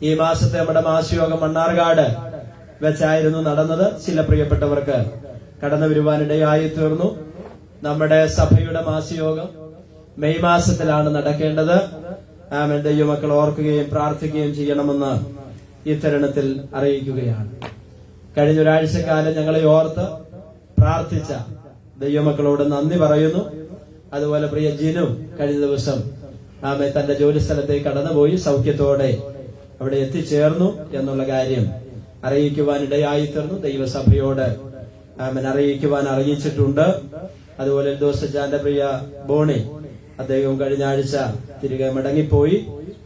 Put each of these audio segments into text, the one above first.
ഈ മാസത്തെ നമ്മുടെ മാസയോഗം മണ്ണാർക്കാട് വെച്ചായിരുന്നു നടന്നത്. ചില പ്രിയപ്പെട്ടവർക്ക് കടന്നു വരുവാനിടയായി തീർന്നു. നമ്മുടെ സഭയുടെ മാസയോഗം മെയ് മാസത്തിലാണ് നടക്കേണ്ടത്. ആമേൻ. ദൈവമക്കൾ ഓർക്കുകയും പ്രാർത്ഥിക്കുകയും ചെയ്യണമെന്ന് ഈ തരുണത്തിൽ അറിയിക്കുകയാണ്. കഴിഞ്ഞ ഒരാഴ്ചക്കാലം ഞങ്ങളെ ഓർത്ത് പ്രാർത്ഥിച്ച ദൈവമക്കളോട് നന്ദി പറയുന്നു. അതുപോലെ പ്രിയ ജിനു കഴിഞ്ഞ ദിവസം ആമേ തന്റെ ജോലി സ്ഥലത്തേക്ക് കടന്നുപോയി സൗഖ്യത്തോടെ അവിടെ എത്തിച്ചേർന്നു എന്നുള്ള കാര്യം അറിയിക്കുവാനിടയായി തീർന്നു. ദൈവസഭയോട് ആമേൻ അറിയിച്ചിട്ടുണ്ട്. അതുപോലെ ദോസച്ചാന്റെ പ്രിയ ബോണി അദ്ദേഹവും കഴിഞ്ഞ ആഴ്ച തിരികെ മടങ്ങിപ്പോയി.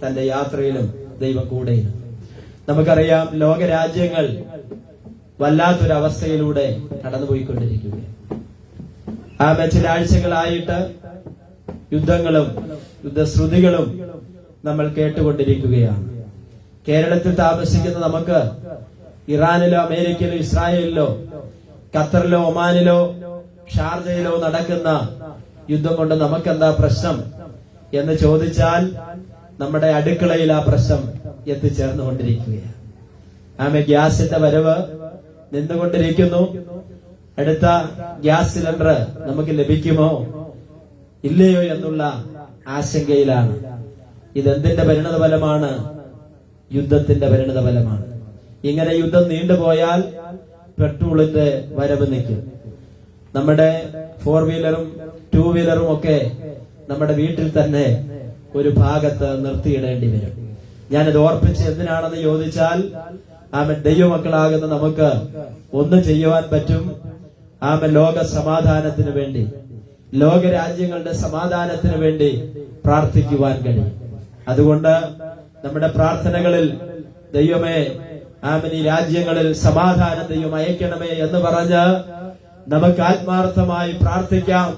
തന്റെ യാത്രയിലും ദൈവം കൂടെയും. നമുക്കറിയാം, ലോകരാജ്യങ്ങൾ വല്ലാത്തൊരവസ്ഥയിലൂടെ കടന്നുപോയിക്കൊണ്ടിരിക്കുകയാണ്. ചില ആഴ്ചകളായിട്ട് യുദ്ധങ്ങളും യുദ്ധശ്രുതികളും നമ്മൾ കേട്ടുകൊണ്ടിരിക്കുകയാണ്. കേരളത്തിൽ താമസിക്കുന്ന നമുക്ക് ഇറാനിലോ അമേരിക്കയിലോ ഇസ്രായേലിലോ ഖത്തറിലോ ഒമാനിലോ ഷാർജയിലോ നടക്കുന്ന യുദ്ധം കൊണ്ട് നമുക്കെന്താ പ്രശ്നം എന്ന് ചോദിച്ചാൽ നമ്മുടെ അടുക്കളയിൽ ആ പ്രശ്നം എത്തിച്ചേർന്നുകൊണ്ടിരിക്കുകയാണ്. ഗ്യാസിന്റെ വരവ് നിന്നുകൊണ്ടിരിക്കുന്നു. അടുത്ത ഗ്യാസ് സിലിണ്ടർ നമുക്ക് ലഭിക്കുമോ ഇല്ലയോ എന്നുള്ള ആശങ്കയിലാണ്. ഇതെന്തിന്റെ പരിണതഫലമാണ്? യുദ്ധത്തിന്റെ പരിണതഫലമാണ്. ഇങ്ങനെ യുദ്ധം നീണ്ടുപോയാൽ പെട്രോളിന്റെ വരവ് നിൽക്കും. നമ്മുടെ 4 വീലറും 2 വീലറും ഒക്കെ നമ്മുടെ വീട്ടിൽ തന്നെ ഒരു ഭാഗത്ത് നിർത്തിയിടേണ്ടി വരും. ഞാനത് ഓർപ്പിച്ച് എന്തിനാണെന്ന് ചോദിച്ചാൽ, ദൈവമക്കളാകുന്ന നമുക്ക് ഒന്ന് ചെയ്യുവാൻ പറ്റും. ലോക സമാധാനത്തിന് വേണ്ടി, ലോകരാജ്യങ്ങളുടെ സമാധാനത്തിന് വേണ്ടി പ്രാർത്ഥിക്കുവാൻ കഴിയും. അതുകൊണ്ട് നമ്മുടെ പ്രാർത്ഥനകളിൽ ദൈവമേ ഈ രാജ്യങ്ങളിൽ സമാധാനം ദൈവം അയക്കണമേ എന്ന് പറഞ്ഞ് നമുക്ക് ആത്മാർത്ഥമായി പ്രാർത്ഥിക്കാം.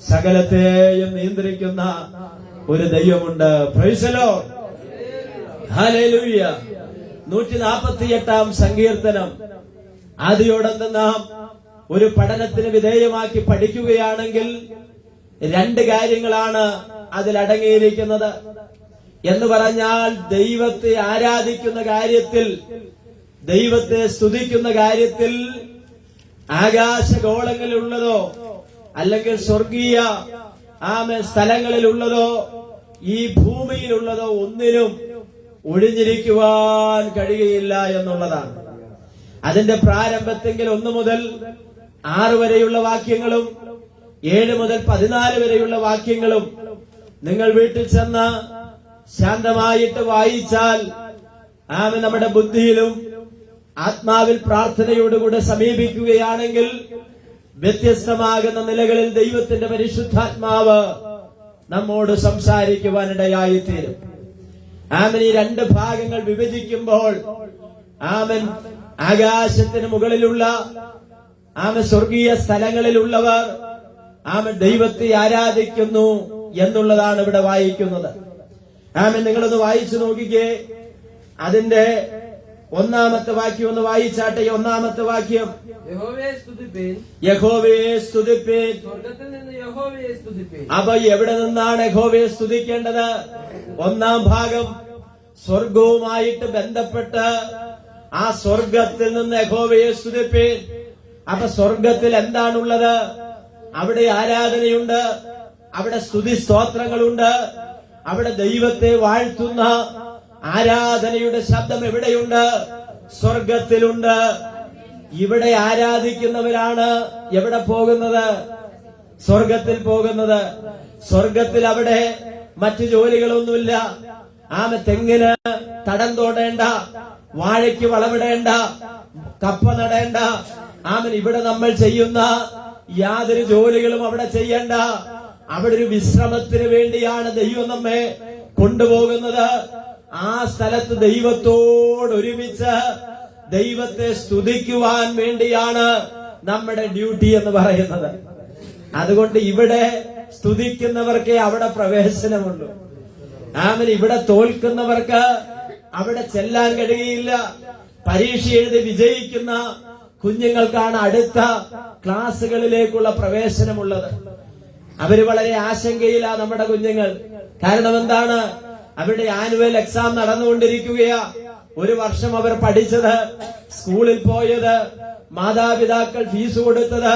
സകലത്തെയും നിയന്ത്രിക്കുന്ന ഒരു ദൈവമുണ്ട്. Price the Lord. ഹല്ലേലൂയ. 148-ാം സങ്കീർത്തനം ആദിയോടന്ത നാം ഒരു പഠനത്തിന് വിധേയമാക്കി പഠിക്കുകയാണെങ്കിൽ 2 കാര്യങ്ങളാണ് അതിലടങ്ങിയിരിക്കുന്നത്. എന്ന് പറഞ്ഞാൽ, ദൈവത്തെ ആരാധിക്കുന്ന കാര്യത്തിൽ, ദൈവത്തെ സ്തുതിക്കുന്ന കാര്യത്തിൽ ആകാശഗോളങ്ങളിലുള്ളതോ അല്ലെങ്കിൽ സ്വർഗീയ സ്ഥലങ്ങളിലുള്ളതോ ഈ ഭൂമിയിലുള്ളതോ ഒന്നിനും ഒഴിഞ്ഞിരിക്കുവാൻ കഴിയുകയില്ല എന്നുള്ളതാണ്. അതിന്റെ പ്രാരംഭത്തെങ്കിൽ 1 മുതൽ 6 വരെയുള്ള വാക്യങ്ങളും 7 മുതൽ 14 വരെയുള്ള വാക്യങ്ങളും നിങ്ങൾ വീട്ടിൽ ചെന്ന് ശാന്തമായിട്ട് വായിച്ചാൽ നമ്മുടെ ബുദ്ധിയിലും ആത്മാവിൽ പ്രാർത്ഥനയോടുകൂടെ സമീപിക്കുകയാണെങ്കിൽ വ്യത്യസ്തമാകുന്ന നിലകളിൽ ദൈവത്തിന്റെ പരിശുദ്ധാത്മാവ് നമ്മോട് സംസാരിക്കുവാനിടയായിത്തീരും. ഈ 2 ഭാഗങ്ങൾ വിഭജിക്കുമ്പോൾ ആകാശത്തിന് മുകളിലുള്ള സ്വർഗീയ സ്ഥലങ്ങളിലുള്ളവർ ദൈവത്തെ ആരാധിക്കുന്നു എന്നുള്ളതാണ് ഇവിടെ വായിക്കുന്നത്. നിങ്ങളൊന്ന് വായിച്ചു നോക്കിക്കേ. അതിന്റെ 1-ാമത്തെ വാക്യം ഒന്ന് വായിച്ചാട്ടെ. 1-ാമത്തെ വാക്യം, യഹോവയെ സ്തുതിപ്പീൻ. അപ്പൊ എവിടെ നിന്നാണ് യഹോവയെ സ്തുതിക്കേണ്ടത്? 1-ാം ഭാഗം സ്വർഗവുമായിട്ട് ബന്ധപ്പെട്ട് ആ സ്വർഗത്തിൽ നിന്ന് യഹോവയെ സ്തുതിപ്പീൻ. അപ്പൊ സ്വർഗത്തിൽ എന്താണുള്ളത്? അവിടെ ആരാധനയുണ്ട്, അവിടെ സ്തുതി സ്തോത്രങ്ങളുണ്ട്, അവിടെ ദൈവത്തെ വാഴ്ത്തുന്ന ആരാധനയുടെ ശബ്ദം എവിടെയുണ്ട്? സ്വർഗത്തിലുണ്ട്. ഇവിടെ ആരാധിക്കുന്നവരാണ് എവിടെ പോകുന്നത്? സ്വർഗത്തിൽ പോകുന്നത്. സ്വർഗത്തിൽ അവിടെ മറ്റു ജോലികളൊന്നുമില്ല. തെങ്ങിന് തടം തോടേണ്ട, വാഴയ്ക്ക് വളമിടേണ്ട, കപ്പ നടേണ്ട. ഇവിടെ നമ്മൾ ചെയ്യുന്ന യാതൊരു ജോലികളും അവിടെ ചെയ്യേണ്ട. അവിടെ ഒരു വിശ്രമത്തിന് വേണ്ടിയാണ് ദൈവം നമ്മെ കൊണ്ടുപോകുന്നത്. ആ സ്ഥലത്ത് ദൈവത്തോടൊരുമിച്ച് ദൈവത്തെ സ്തുതിക്കുവാൻ വേണ്ടിയാണ് നമ്മുടെ ഡ്യൂട്ടി എന്ന് പറയുന്നത്. അതുകൊണ്ട് ഇവിടെ സ്തുതിക്കുന്നവർക്കേ അവിടെ പ്രവേശനമുള്ളൂ. ഇവിടെ തോൽക്കുന്നവർക്ക് അവിടെ ചെല്ലാൻ കഴിയില്ല. പരീക്ഷ എഴുതി വിജയിക്കുന്ന കുഞ്ഞുങ്ങൾക്കാണ് അടുത്ത ക്ലാസുകളിലേക്കുള്ള പ്രവേശനമുള്ളത്. അവര് വളരെ ആശങ്കയിലാണ് നമ്മുടെ കുഞ്ഞുങ്ങൾ. കാരണം എന്താണ്? അവരുടെ ആനുവൽ എക്സാം നടന്നുകൊണ്ടിരിക്കുകയാ. ഒരു വർഷം അവർ പഠിച്ചത്, സ്കൂളിൽ പോയത്, മാതാപിതാക്കൾ ഫീസ് കൊടുത്തത്,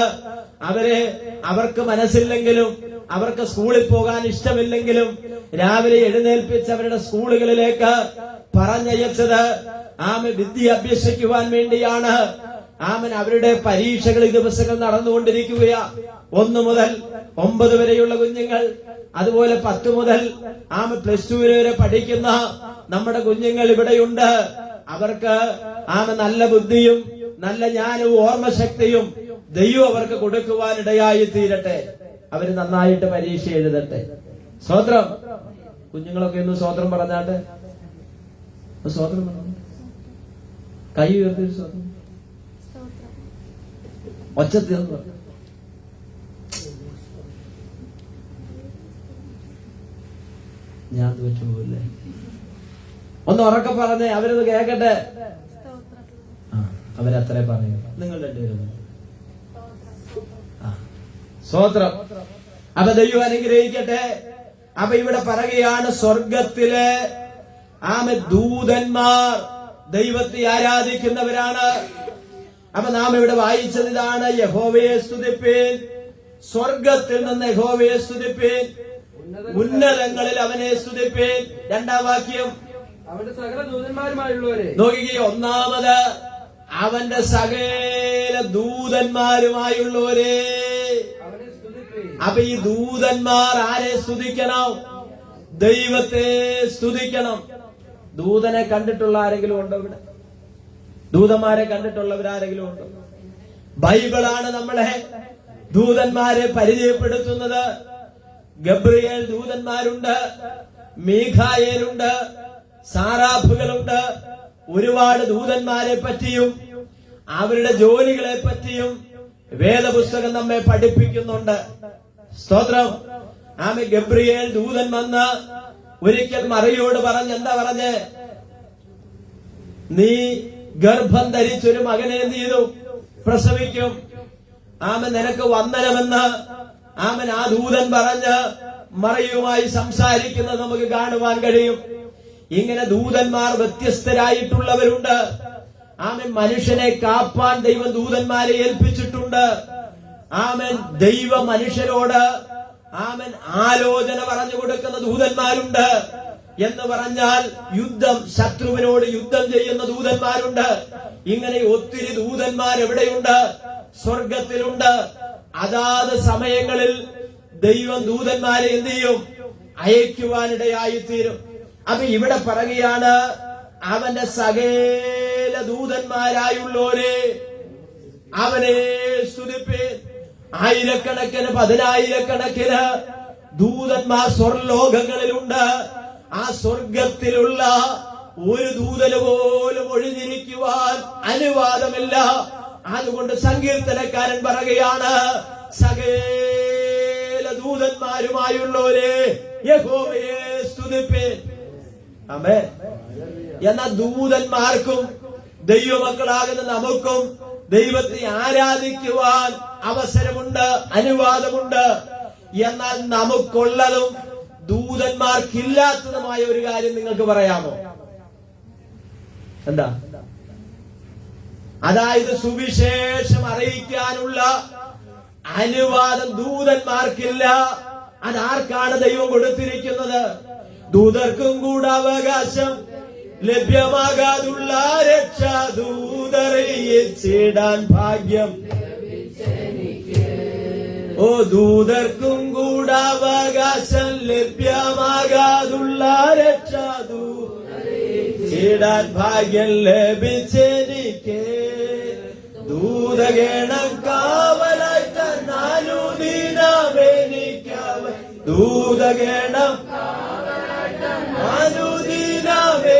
അവർക്ക് മനസ്സില്ലെങ്കിലും അവർക്ക് സ്കൂളിൽ പോകാൻ ഇഷ്ടമില്ലെങ്കിലും രാവിലെ എഴുന്നേൽപ്പിച്ച് അവരുടെ സ്കൂളുകളിലേക്ക് പറഞ്ഞയച്ചത് വിദ്യ അഭ്യസിക്കുവാൻ വേണ്ടിയാണ്. അവരുടെ പരീക്ഷകൾ ഈ ദിവസങ്ങൾ നടന്നുകൊണ്ടിരിക്കുകയാ. 1 മുതൽ 9 വരെയുള്ള കുഞ്ഞുങ്ങൾ, അതുപോലെ 10 മുതൽ +2 വരെ പഠിക്കുന്ന നമ്മുടെ കുഞ്ഞുങ്ങൾ ഇവിടെയുണ്ട്. അവർക്ക് നല്ല ബുദ്ധിയും നല്ല ജ്ഞാനവും ഓർമ്മശക്തിയും ദൈവം അവർക്ക് കൊടുക്കുവാനിടയായി തീരട്ടെ. അവര് നന്നായിട്ട് പരീക്ഷ എഴുതട്ടെ. സ്തോത്രം. കുഞ്ഞുങ്ങളൊക്കെ ഒന്ന് സ്തോത്രം പറഞ്ഞാട്ടെ. സ്തോത്രം പറഞ്ഞു. കൈ ഉയർത്തി സ്തോത്രം. ഒച്ചത്തിൽ ഞാൻ തോറ്റു പോവില്ലേ? ഒന്ന് ഉറക്കെ പറഞ്ഞേ, അവരത് കേക്കട്ടെ. അവരത്രേ പറയൂ. നിങ്ങൾ രണ്ടുപേരും സ്തോത്രം. അപ്പൊ ദൈവം അനുഗ്രഹിക്കട്ടെ. അപ്പൊ ഇവിടെ പറയുകയാണ്, സ്വർഗത്തിലെ ദൂതന്മാർ ദൈവത്തെ ആരാധിക്കുന്നവരാണ്. അപ്പൊ നാം ഇവിടെ വായിച്ചത് ഇതാണ്, യഹോവയെ സ്തുതിപ്പീൻ, സ്വർഗത്തിൽ നിന്ന് യഹോവയെ സ്തുതിപ്പീൻ, ഉന്നതങ്ങളിൽ അവനെ സ്തുതിപ്പീൻ. 2ാം വാക്യം, അവന്റെ സകല ദൂതന്മാരുമായുള്ളവരെ നോക്കുകയോ. 1-ാമത്, അവന്റെ സകല ദൂതന്മാരുമായുള്ളവരെ. അപ്പൊ ഈ ദൂതന്മാർ ആരെ സ്തുതിക്കണം? ദൈവത്തെ സ്തുതിക്കണം. ദൂതനെ കണ്ടിട്ടുള്ള ആരെങ്കിലും ഉണ്ടോ ഇവിടെ? ദൂതന്മാരെ കണ്ടിട്ടുള്ളവരാരെങ്കിലും ഉണ്ടോ? ബൈബിളാണ് നമ്മളെ ദൂതന്മാരെ പരിചയപ്പെടുത്തുന്നത്. ഗബ്രിയേൽ ദൂതന്മാരുണ്ട്, മീഖായേലുണ്ട്, സാറാഫുകളുണ്ട്. ഒരുപാട് ദൂതന്മാരെ പറ്റിയും അവരുടെ ജോലികളെ പറ്റിയും വേദപുസ്തകം നമ്മെ പഠിപ്പിക്കുന്നുണ്ട്. സ്തോത്രം. ഗബ്രിയേൽ ദൂതൻ വന്ന് ഒരിക്കൽ മറിയോട് എന്താ പറഞ്ഞ്? നീ ഗർഭം ധരിച്ചൊരു മകനെ എന്ത് ചെയ്തു? പ്രസവിക്കും. നിനക്ക് വന്ദനമെന്ന് ആ ദൂതൻ പറഞ്ഞ് മറിയുമായി സംസാരിക്കുന്നത് നമുക്ക് കാണുവാൻ കഴിയും. ഇങ്ങനെ ദൂതന്മാർ വ്യത്യസ്തരായിട്ടുള്ളവരുണ്ട്. മനുഷ്യനെ കാപ്പാൻ ദൈവം ദൂതന്മാരെ ഏൽപ്പിച്ചിട്ടുണ്ട്. ദൈവ മനുഷ്യരോട് ആലോചന പറഞ്ഞു കൊടുക്കുന്ന ദൂതന്മാരുണ്ട്. എന്ന് പറഞ്ഞാൽ ശത്രുവിനോട് യുദ്ധം ചെയ്യുന്ന ദൂതന്മാരുണ്ട്. ഇങ്ങനെ ഒത്തിരി ദൂതന്മാർ എവിടെയുണ്ട്? സ്വർഗത്തിലുണ്ട്. അതാത് സമയങ്ങളിൽ ദൈവം ദൂതന്മാരെ എന്ത് ചെയ്യും? അയക്കുവാനിടയായി തീരും. അപ്പൊ ഇവിടെ പറയുകയാണ്, അവന്റെ സകല ദൂതന്മാരായുള്ളോരെ അവനെ സ്തുതിപ്പീൻ. ആയിരക്കണക്കിന് 10,000-കണക്കിന് ദൂതന്മാർ സ്വർലോകങ്ങളിലുണ്ട്. ആ സ്വർഗത്തിലുള്ള ഒരു ദൂതന് പോലും ഒഴിഞ്ഞിരിക്കുവാൻ അനുവാദമില്ല. അതുകൊണ്ട് സങ്കീർത്തനക്കാരൻ പറയുകയാണ്, സകല ദൂതന്മാരുമായുള്ളവരെ യഹോവയെ സ്തുതിപ്പീൻ. ആമേൻ. എന്നാൽ ദൂതന്മാർക്കും ദൈവമക്കളാകുന്ന നമുക്കും ദൈവത്തെ ആരാധിക്കുവാൻ അവസരമുണ്ട്, അനുവാദമുണ്ട്. എന്നാൽ നമുക്കുള്ളതും ദൂതന്മാർക്കില്ലാത്തതുമായ ഒരു കാര്യം നിങ്ങൾക്ക് പറയാമോ? എന്താ? അതായത് സുവിശേഷം അറിയിക്കാനുള്ള അനുവാദം ദൂതന്മാർക്കില്ല. അതാർക്കാണ് ദൈവം കൊടുത്തിരിക്കുന്നത്? ദൂതർക്കും കൂടെ അവകാശം ലഭ്യമാകാതുള്ള രക്ഷ ദൂതറിയിച്ചിടാൻ ഭാഗ്യം. ഓ, ദൂതർക്കും കൂടെ അവകാശം ലഭ്യമാകാതുള്ള രക്ഷ ദൂതറിയിച്ചിടാൻ ഭാഗ്യം ലഭിച്ചെനിക്ക്. ദൂതഗണം കാവലായി തന്നാലു ദിനമെനിക്കവൻ. ദൂതഗണം അനുദിനമെനിക്കവൻ.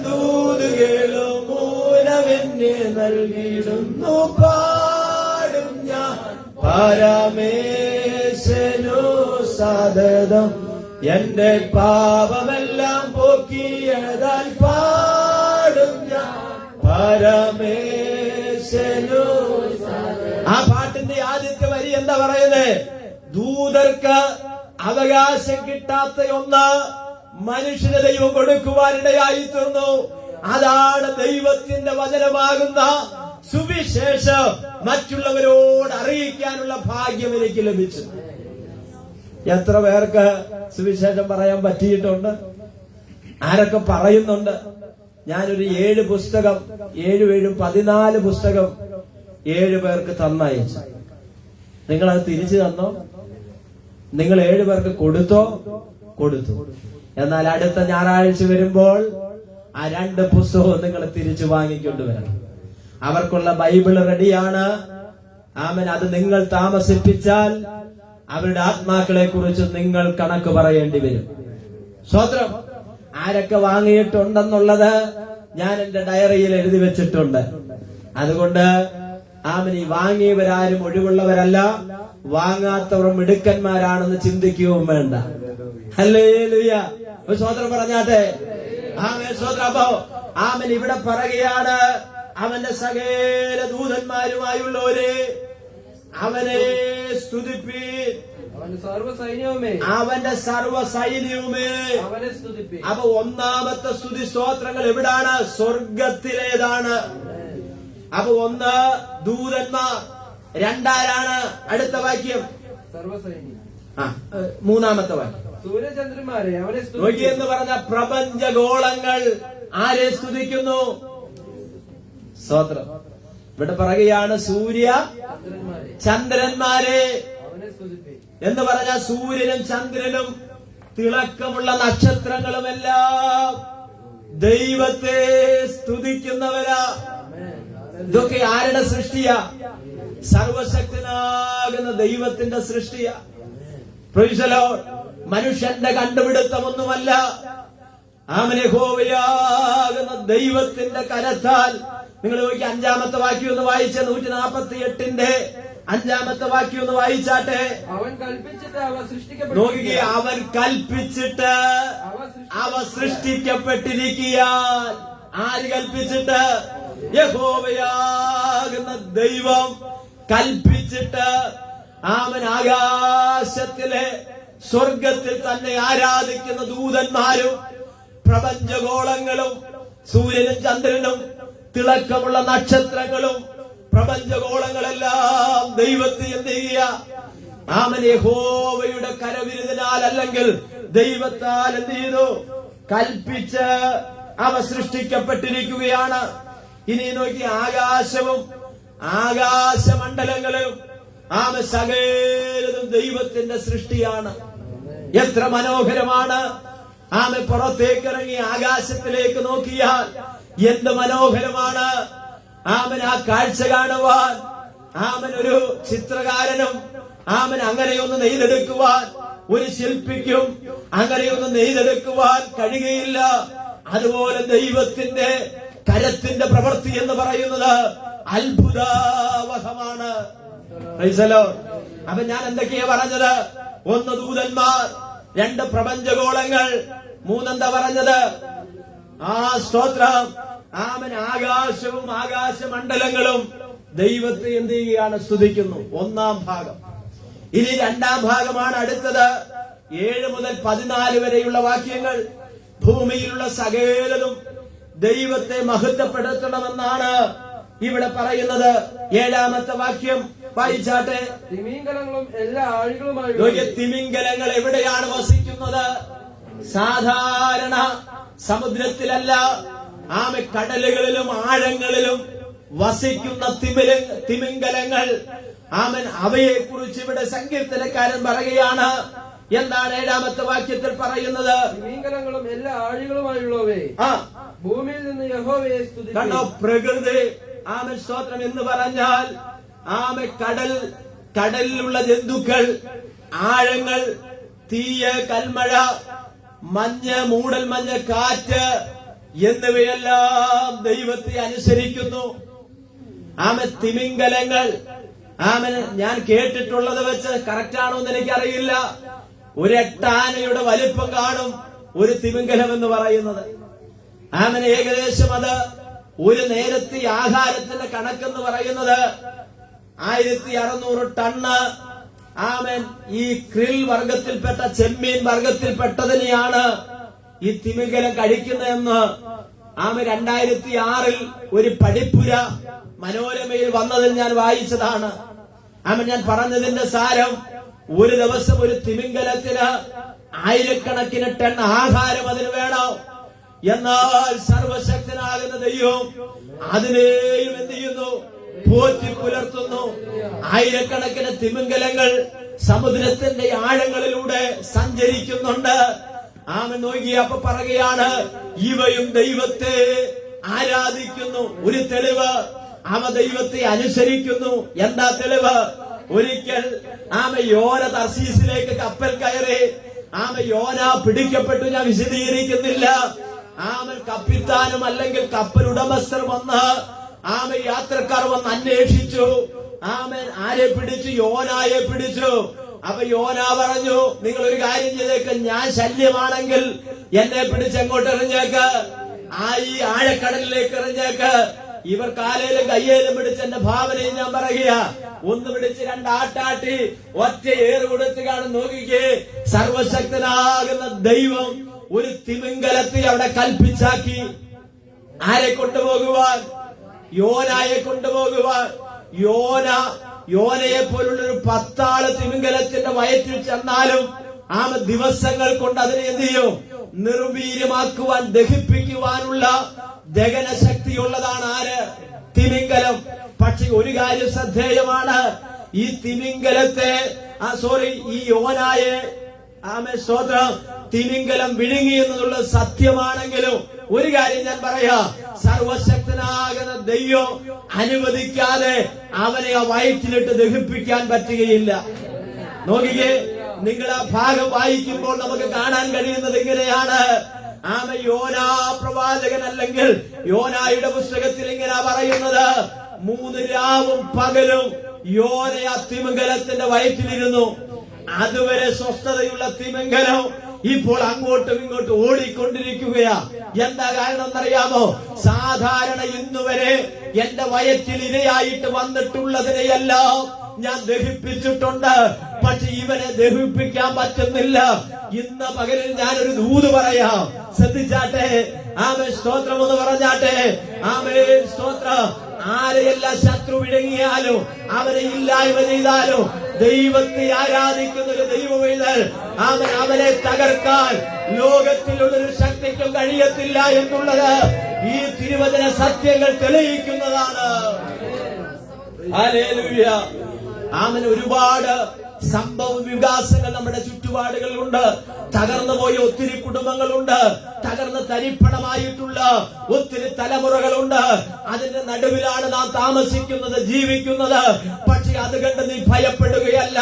ദൂതുകളും മൂലമെന്നെ നൽകിയിടുന്നു. പാടും ഞാൻ പരമേശനു സതതം. എന്റെ പാപമെല്ലാം പോക്കിയതാൽ പാടും ഞാൻ പരമേശനു. ആ പാട്ടിന്റെ ആദ്യത്തെ വരി എന്താ പറയുന്നത്? ദൂതർക്ക് അവകാശം കിട്ടാത്ത ഒന്ന് മനുഷ്യന് ദൈവം കൊടുക്കുവാനിടയായി തീർന്നു. അതാണ് ദൈവത്തിന്റെ വചനമാകുന്ന സുവിശേഷം മറ്റുള്ളവരോട് അറിയിക്കാനുള്ള ഭാഗ്യം എനിക്ക് ലഭിച്ചു. എത്ര പേർക്ക് സുവിശേഷം പറയാൻ പറ്റിയിട്ടുണ്ട്? ആരൊക്കെ പറയുന്നുണ്ട്? ഞാനൊരു 7 പുസ്തകം 14 പുസ്തകം 7 പേർക്ക് തന്നയച്ചു. നിങ്ങളത് തിരിച്ചു തന്നോ? നിങ്ങൾ 7 പേർക്ക് കൊടുത്തോ? കൊടുത്തു. എന്നാൽ അടുത്ത ഞായറാഴ്ച വരുമ്പോൾ ആ 2 പുസ്തകവും നിങ്ങൾ തിരിച്ചു വാങ്ങിക്കൊണ്ടുവരണം. അവർക്കുള്ള ബൈബിള് റെഡിയാണ്. ആമേൻ. അത് നിങ്ങൾ താമസിപ്പിച്ചാൽ അവരുടെ ആത്മാക്കളെ കുറിച്ച് നിങ്ങൾ കണക്ക് പറയേണ്ടി വരും. സ്തോത്രം. ആരൊക്കെ വാങ്ങിയിട്ടുണ്ടെന്നുള്ളത് ഞാൻ എന്റെ ഡയറിയിൽ എഴുതി വെച്ചിട്ടുണ്ട്. അതുകൊണ്ട് ആമേൻ, ഈ വാങ്ങിയവരാരും ഒഴിവുള്ളവരല്ല, വാങ്ങാത്തവർ മിടുക്കന്മാരാണെന്ന് ചിന്തിക്കുകയും വേണ്ട. ഹല്ലേലൂയ. സ്തോത്രം പറഞ്ഞാട്ടെ. ആമേൻ. സ്തോത്രം. അപ്പോ ആമേൻ ഇവിടെ പറയുകയാണ്, അവന്റെ സകല ദൂതന്മാരുമായുള്ളവരെ അവനെ സ്തുതിപ്പീൻ, അവന്റെ സർവ്വസൈന്യവുമേ അവനെ സ്തുതിപ്പീൻ. അപ്പൊ ഒന്നാമത്തെ സ്തുതി സ്തോത്രങ്ങൾ എവിടാണ്? സ്വർഗത്തിലേതാണ്. അപ്പൊ 1 ദൂതന്മാർ, 2 ആരാണ്? അടുത്ത വാക്യം സർവ്വസൈന്യം. മൂന്നാമത്തെ വാക്യം സൂര്യചന്ദ്രന്മാരെ അവനെ എന്ന് പറഞ്ഞ പ്രപഞ്ചഗോളങ്ങൾ ആരെ സ്തുതിക്കുന്നു? സ്തോത്രം. ഇവിടെ പറയുകയാണ് സൂര്യ ചന്ദ്രന്മാരെ അവനെ സ്തുതിപ്പീൻ എന്ന് പറഞ്ഞ സൂര്യനും ചന്ദ്രനും തിളക്കമുള്ള നക്ഷത്രങ്ങളുമെല്ലാം ദൈവത്തെ സ്തുതിക്കുന്നവരാ. ഇതൊക്കെ ആരുടെ സൃഷ്ടിയാ? സർവശക്തനാകുന്ന ദൈവത്തിന്റെ സൃഷ്ടിയാ. Price the Lord. മനുഷ്യന്റെ കണ്ടുപിടുത്തമൊന്നുമല്ല. ആമേൻ. യഹോവയാകുന്ന ദൈവത്തിന്റെ കരത്താൽ. നിങ്ങൾ നോക്കി 5-ാമത്തെ വാക്യം ഒന്ന് വായിച്ച 148-ന്റെ 5-ാമത്തെ വാക്യം ഒന്ന് വായിച്ചാട്ടെ. അവൻ കൽപ്പിച്ചിട്ട് അവ സൃഷ്ടിക്കപ്പെട്ടു. നോക്കുക, അവൻ കൽപ്പിച്ചിട്ട് അവ സൃഷ്ടിക്കപ്പെട്ടിരിക്കാൻ. ആര് കൽപ്പിച്ചിട്ട്? യഹോവയാകുന്ന ദൈവം കൽപ്പിച്ചിട്ട്. ആമൻ. ആകാശത്തിലെ സ്വർഗത്തിൽ തന്നെ ആരാധിക്കുന്ന ദൂതന്മാരും പ്രപഞ്ചഗോളങ്ങളും സൂര്യനും ചന്ദ്രനും തിളക്കമുള്ള നക്ഷത്രങ്ങളും പ്രപഞ്ചഗോളങ്ങളെല്ലാം ദൈവത്തെ എന്ത് ചെയ്യുക? ആമൻ. യഹോവയുടെ കരവിരുതിനാൽ അല്ലെങ്കിൽ ദൈവത്താൽ എന്ത് ചെയ്തു? കൽപ്പിച്ച് അവ സൃഷ്ടിക്കപ്പെട്ടിരിക്കുകയാണ്. ഇനി നോക്കി, ആകാശവും ആകാശമണ്ഡലങ്ങളും ആമൻ സകലതും ദൈവത്തിന്റെ സൃഷ്ടിയാണ്. എത്ര മനോഹരമാണ്. ആമൻ. പുറത്തേക്കിറങ്ങി ആകാശത്തിലേക്ക് നോക്കിയാൽ എന്ത് മനോഹരമാണ്. ആമൻ. ആ കാഴ്ച കാണുവാൻ ആമൻ ഒരു ചിത്രകാരനും ആമൻ അങ്ങനെയൊന്ന് നെയ്തെടുക്കുവാൻ ഒരു ശില്പിക്കും അങ്ങനെയൊന്ന് നെയ്തെടുക്കുവാൻ കഴിയുകയില്ല. അതുപോലെ ദൈവത്തിന്റെ കരത്തിന്റെ പ്രവൃത്തി എന്ന് പറയുന്നത് അത്ഭുതാവഹമാണ്. Price the Lord. അപ്പൊ ഞാൻ എന്തൊക്കെയാ പറഞ്ഞത്? 1 ദൂതന്മാർ, 2 പ്രപഞ്ചഗോളങ്ങൾ, 3 എന്താ പറഞ്ഞത്? സ്തോത്രം. ആമൻ. ആകാശവും ആകാശമണ്ഡലങ്ങളും ദൈവത്തെ എന്ത് ചെയ്യുകയാണ്? സ്തുതിക്കുന്നു. 1-ാം ഭാഗം. ഇനി 2-ാം ഭാഗമാണ് അടുത്തത്. 7 മുതൽ 14 വരെയുള്ള വാക്യങ്ങൾ. ഭൂമിയിലുള്ള സകലതും ദൈവത്തെ മഹത്വപ്പെടുത്തണമെന്നാണ് ഇവിടെ പറയുന്നത്. 7-ാമത്തെ വാക്യം വായിച്ചാട്ടെ. തിമിംഗലങ്ങളും എല്ലാ ആഴികളുമായി. തിമിംഗലങ്ങൾ എവിടെയാണ് വസിക്കുന്നത്? സാധാരണ സമുദ്രത്തിലല്ല. ആമെ കടലുകളിലും ആഴങ്ങളിലും വസിക്കുന്ന തിമിംഗലങ്ങൾ. ആമൻ. അവയെ കുറിച്ച് ഇവിടെ സങ്കീർത്തനക്കാരൻ പറയുകയാണ്. എന്താണ് 7-ാമത്തെ വാക്യത്തിൽ പറയുന്നത്? തിമിംഗലങ്ങളും എല്ലാ ആഴികളുമായുള്ളവേ ഭൂമിയിൽ നിന്ന് യഹോവയെ സ്തുതിപ്പീൻ. കണ്ടോ? പ്രകൃതി. ആമൻ. സ്തോത്രം. എന്ന് പറഞ്ഞാൽ ആമെ കടലിലുള്ള ജന്തുക്കൾ, ആഴങ്ങൾ, തീയ്, കൽമഴ, മഞ്ഞ്, മൂടൽമഞ്ഞ്, കാറ്റ് എന്നിവയെല്ലാം ദൈവത്തെ അനുസരിക്കുന്നു. ആമൻ. തിമിംഗലങ്ങൾ. ആമൻ. ഞാൻ കേട്ടിട്ടുള്ളത് വെച്ച് കറക്റ്റ് ആണോ എന്ന് എനിക്കറിയില്ല. ഒരു 8 ആനയുടെ വലിപ്പം കാണും ഒരു തിമിംഗലം എന്ന് പറയുന്നത്. ആമൻ. ഏകദേശം അത് ഒരു നേരത്തെ ആഹാരത്തിന്റെ കണക്കെന്ന് പറയുന്നത് 1600 ടണ്ണ്. ആമൻ. ഈ ക്രിൽ വർഗത്തിൽപ്പെട്ട ചെമ്മീൻ വർഗത്തിൽപ്പെട്ടതിനെയാണ് ഈ തിമിംഗലം കഴിക്കുന്നതെന്ന് 2006 ഒരു പഠിപ്പുര മനോരമയിൽ വന്നതിൽ ഞാൻ വായിച്ചതാണ്. ഞാൻ പറഞ്ഞതിന്റെ സാരം, ഒരു ദിവസം ഒരു തിമിംഗലത്തിന് 1000കണക്കിന് ടൺ ആഹാരം അതിന് വേണം. എന്നാൽ സർവശക്തനാകുന്ന ദൈവം അതിനെയും എന്ത് ചെയ്യുന്നു? പോറ്റി പുലർത്തുന്നു. 1000കണക്കിന് തിമിംഗലങ്ങൾ സമുദ്രത്തിന്റെ ആഴങ്ങളിലൂടെ സഞ്ചരിക്കുന്നുണ്ട്. നോക്കിയപ്പോ പറയുകയാണ്, ഇവയും ദൈവത്തെ ആരാധിക്കുന്നു. ഒരു തെളിവ്, ദൈവത്തെ അനുസരിക്കുന്നു. എന്താ തെളിവ്? ഒരിക്കൽ യോന തർശീസിലേക്ക് കപ്പൽ കയറി. യോന പിടിക്കപ്പെട്ടു. ഞാൻ വിശദീകരിക്കുന്നില്ല. കപ്പിത്താനും അല്ലെങ്കിൽ കപ്പൽ ഉടമസ്ഥർ വന്ന് യാത്രക്കാർ വന്ന് അന്വേഷിച്ചു. ആരെ പിടിച്ചു? യോനായെ പിടിച്ചു. അപ്പൊ യോന പറഞ്ഞു, നിങ്ങൾ ഒരു കാര്യം ചെയ്തേക്ക്, ഞാൻ ശല്യമാണെങ്കിൽ എന്നെ പിടിച്ച് എങ്ങോട്ട് എറിഞ്ഞേക്ക്? ഈ ആഴക്കടലിലേക്ക് എറിഞ്ഞേക്ക്. ഇവർ കാലേലും കയ്യേലും പിടിച്ച് എന്റെ ഭാവനയും ഞാൻ പറയുക, ഒന്ന് പിടിച്ച് രണ്ടാട്ടാട്ടി ഒറ്റ ഏറ് കൊടുത്ത് കാണും. നോക്കിക്കേ, സർവശക്തനാകുന്ന ദൈവം ഒരു തിമിംഗലത്തെ അവിടെ കൽപ്പിച്ചാക്കി. ആരെ കൊണ്ടുപോകുവാൻ? യോനായെ കൊണ്ടുപോകുവാൻ. യോനയെ പോലുള്ളൊരു 10 ആള് തിമിംഗലത്തിന്റെ വയറ്റിൽ ചെന്നാലും ദിവസങ്ങൾ കൊണ്ട് അതിനെ എന്ത് ചെയ്യും? നിർവീര്യമാക്കുവാൻ, ദഹിപ്പിക്കുവാനുള്ള ദഹന ശക്തിയുള്ളതാണ് ആര്? തിമിംഗലം. പക്ഷെ ഒരു കാര്യം ശ്രദ്ധേയമാണ്, ഈ തിമിംഗലത്തെ ഈ യോനായെ സ്തോത്രം തിമിംഗലം വിഴുങ്ങി എന്നുള്ളത് സത്യമാണെങ്കിലും ഒരു കാര്യം ഞാൻ പറയാ, സർവശക്തനാകുന്ന ദൈവം അനുവദിക്കാതെ അവനെ ആ വയറ്റിലിട്ട് ദഹിപ്പിക്കാൻ പറ്റുകയില്ല. നോക്കിക്കേ, നിങ്ങൾ ആ ഭാഗം വായിക്കുമ്പോൾ നമുക്ക് കാണാൻ കഴിയുന്നത് ഇങ്ങനെയാണ്. യോനാ പ്രവാചകൻ അല്ലെങ്കിൽ യോനായുടെ പുസ്തകത്തിൽ ഇങ്ങനെ പറയുന്നത്, 3 രാവും പകലും യോന ആ തിമിംഗലത്തിന്റെ വയറ്റിലിരുന്നു. അതുവരെ സ്വസ്ഥതയുള്ള തിമിംഗലം ഇപ്പോൾ അങ്ങോട്ടും ഇങ്ങോട്ടും ഓടിക്കൊണ്ടിരിക്കുകയാ. എന്താ കാരണം എന്നറിയാമോ? സാധാരണ ഇന്നുവരെ എന്റെ വയറ്റിൽ ഇരയായിട്ട് വന്നിട്ടുള്ളതിനെയെല്ലാം ഞാൻ ദഹിപ്പിച്ചിട്ടുണ്ട്. പക്ഷെ ഇവനെ ദഹിപ്പിക്കാൻ പറ്റുന്നില്ല. ഇന്ന് പകലിൽ ഞാനൊരു ദൂത് പറയാം, ശ്രദ്ധിച്ചാട്ടെ. സ്തോത്രം എന്ന് പറഞ്ഞാട്ടെ. സ്തോത്രം. ആരെയെല്ലാം ശത്രു വിഴുങ്ങിയാലും അവരെ ഇല്ലായ്മ ചെയ്താലും ദൈവത്തെ ആരാധിക്കുന്ന ഒരു ദൈവമെഴുതൽ അവനെ തകർക്കാൻ ലോകത്തിലുള്ളൊരു ശക്തിക്കും കഴിയത്തില്ല എന്നുള്ളത് ഈ തിരുവചന സത്യങ്ങൾ തെളിയിക്കുന്നതാണ്. ഹല്ലേലൂയ. ഒരുപാട് സംഭവ വികാസങ്ങൾ നമ്മുടെ ചുറ്റുപാടുകളിലുണ്ട്. തകർന്നുപോയ ഒത്തിരി കുടുംബങ്ങളുണ്ട്. തകർന്ന് തരിപ്പണമായിട്ടുള്ള ഒത്തിരി തലമുറകളുണ്ട്. അതിന്റെ നടുവിലാണ് നാം താമസിക്കുന്നത്, ജീവിക്കുന്നത്. പക്ഷെ അത് കണ്ട് നീ ഭയപ്പെടുകയല്ല.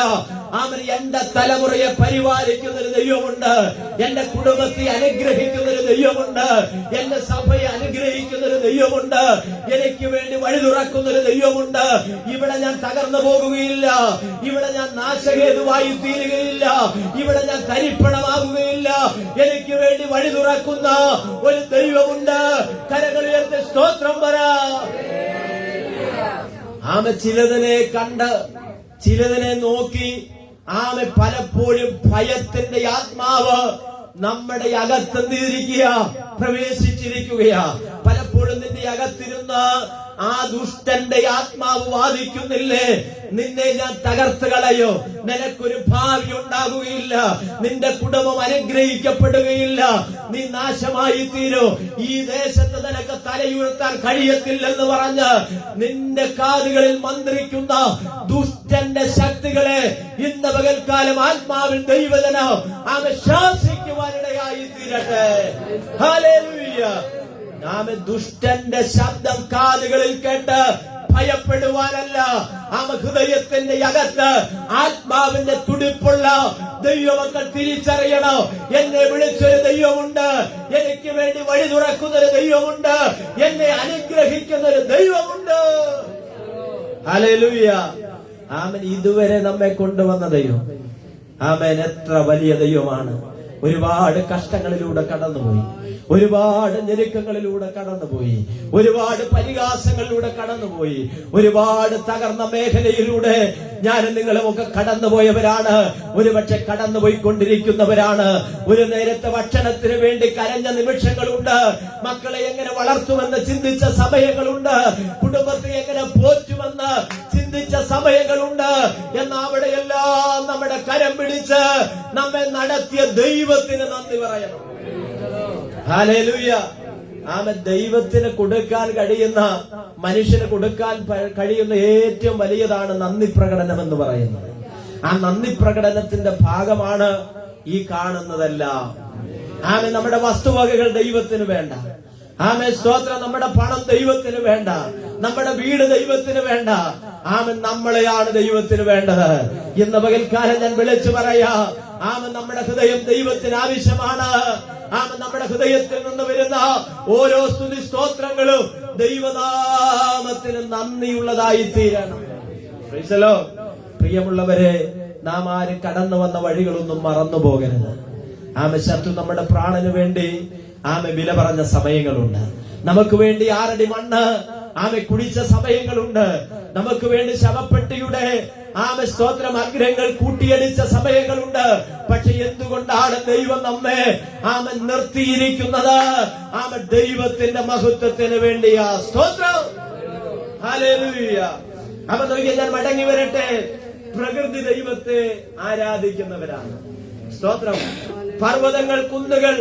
എന്റെ തലമുറയെ പരിപാലിക്കുന്ന ഒരു ദൈവമുണ്ട്. എന്റെ കുടുംബത്തെ അനുഗ്രഹിക്കുന്ന ഒരു ദൈവമുണ്ട്. എന്റെ സഭയെ അനുഗ്രഹിക്കുന്ന ഒരു ദൈവമുണ്ട്. എനിക്ക് വേണ്ടി വഴി തുറക്കുന്ന ഒരു ദൈവമുണ്ട്. ഇവിടെ ഞാൻ തകർന്നു പോകുകയില്ല. ഇവിടെ ഞാൻ നാശഹേതുവായി തീരുകയില്ല. ഇവിടെ ഞാൻ തരിപ്പണമാകുകയില്ല. എനിക്ക് വേണ്ടി വഴി തുറക്കുന്ന ഒരു ദൈവമുണ്ട്. കരങ്ങളുയർത്തി സ്തോത്രം പറ. ചിലതിനെ കണ്ട്, ചിലതിനെ നോക്കി പലപ്പോഴും ഭയത്തിന്റെ ആത്മാവ് നമ്മുടെ അകത്തെന്തിരിക്കുക, പ്രവേശിച്ചിരിക്കുകയാ. പലപ്പോഴും നിന്റെ അകത്തിരുന്ന് ആ ദുഷ്ടന്റെ ആത്മാവ് വാദിക്കുന്നില്ലേ, നിന്നെ ഞാൻ തകർത്ത് കളയോ, നിനക്കൊരു ഭാവി ഉണ്ടാകുകയില്ല, നിന്റെ കുടുംബം അനുഗ്രഹിക്കപ്പെടുകയില്ല, നീ നാശമായി തീരോ, ഈ ദേശത്ത് നിനക്ക് തലയുയർത്താൻ കഴിയത്തില്ലെന്ന് പറഞ്ഞ് നിന്റെ കാതുകളിൽ മന്ത്രിക്കുന്ന ദുഷ്ടന്റെ ശക്തികളെ ഇന്ന് പകൽക്കാലം ആത്മാവിൽ ദൈവജനം ശാസിക്കുവാനിടയായി തീരട്ടെ. ഹല്ലേലൂയ. ദുഷ്ടന്റെ ശബ്ദം കാതുകളിൽ കേട്ട് ഭയപ്പെടുവാനല്ല, ഹൃദയത്തിന്റെ അകത്ത് ആത്മാവിന്റെ തുടിപ്പുള്ള ദൈവമക്കൾ തിരിച്ചറിയണം. എന്നെ വിളിച്ചൊരു ദൈവമുണ്ട്, എനിക്ക് വേണ്ടി വഴി തുറക്കുന്നൊരു ദൈവമുണ്ട്, എന്നെ അനുഗ്രഹിക്കുന്നൊരു ദൈവമുണ്ട്. ഹല്ലേലൂയ. ഇതുവരെ നമ്മെ കൊണ്ടുവന്ന ദൈവം എത്ര വലിയ ദൈവമാണ്. ഒരുപാട് കഷ്ടങ്ങളിലൂടെ കടന്നുപോയി, ഒരുപാട് ഞെരുക്കങ്ങളിലൂടെ കടന്നുപോയി, ഒരുപാട് പരിഹാസങ്ങളിലൂടെ കടന്നുപോയി, ഒരുപാട് തകർന്ന മേഖലയിലൂടെ ഞാനും നിങ്ങളും ഒക്കെ കടന്നുപോയവരാണ്. ഒരുപക്ഷെ കടന്നുപോയിക്കൊണ്ടിരിക്കുന്നവരാണ്. ഒരു നേരത്തെ ഭക്ഷണത്തിന് വേണ്ടി കരഞ്ഞ നിമിഷങ്ങളുണ്ട്. മക്കളെ എങ്ങനെ വളർത്തുമെന്ന് ചിന്തിച്ച സമയങ്ങളുണ്ട്. കുടുംബത്തെ എങ്ങനെ പോറ്റുമെന്ന് ചിന്തിച്ച സമയങ്ങളുണ്ട്. എന്നാൽ അവിടെയെല്ലാം നമ്മുടെ കരം പിടിച്ച് നമ്മെ നടത്തിയ ദൈവത്തിന് നന്ദി പറയണം. ഹല്ലേലൂയ. ദൈവത്തിന് കൊടുക്കാൻ കഴിയുന്ന, മനുഷ്യന് കൊടുക്കാൻ കഴിയുന്ന ഏറ്റവും വലിയതാണ് നന്ദി പ്രകടനം എന്ന് പറയുന്നത്. ആ നന്ദി പ്രകടനത്തിന്റെ ഭാഗമാണ് ഈ കാണുന്നതെല്ലാം. നമ്മുടെ വസ്തുവകകൾ ദൈവത്തിന് വേണ്ട. സ്തോത്രം. നമ്മുടെ പണം ദൈവത്തിന് വേണ്ട, നമ്മുടെ വീട് ദൈവത്തിന് വേണ്ട. നമ്മളെയാണ് ദൈവത്തിന് വേണ്ടത്. ഇന്ന് പകൽക്കാലം ഞാൻ വിളിച്ചു പറയാ, നമ്മുടെ ഹൃദയം ദൈവത്തിന് ആവശ്യമാണ്. നമ്മുടെ ഹൃദയത്തിൽ നിന്ന് വരുന്ന ഓരോ സ്തുതി സ്തോത്രങ്ങളും ദൈവനാമത്തിന് നന്ദിയുള്ളതായി തീരണം. പ്രിയമുള്ളവരെ, നാം ആരും കടന്നു വന്ന വഴികളൊന്നും മറന്നു പോകരുത്. ശത്രു നമ്മുടെ പ്രാണന് വേണ്ടി വില പറഞ്ഞ സമയങ്ങളുണ്ട്. നമുക്ക് വേണ്ടി 6 അടി മണ്ണ് കുടിച്ച സമയങ്ങളുണ്ട്. നമുക്ക് വേണ്ടി ശവപ്പെട്ടിയുടെ സ്തോത്രം അഗ്രഹങ്ങൾ കൂട്ടിയടിച്ച സമയങ്ങളുണ്ട്. പക്ഷെ എന്തുകൊണ്ടാണ് ദൈവം നമ്മെ നിർത്തിയിരിക്കുന്നത്? ദൈവത്തിന്റെ മഹത്വത്തിന് വേണ്ടിയാ. സ്തോത്രം. ഹല്ലേലൂയ. അപ്പൊ നോക്കിയാൽ ഞാൻ മടങ്ങി വരട്ടെ. പ്രകൃതി ദൈവത്തെ ആരാധിക്കുന്നവരാണ്. സ്തോത്രം. പർവ്വതങ്ങൾ, കുന്നുകൾ,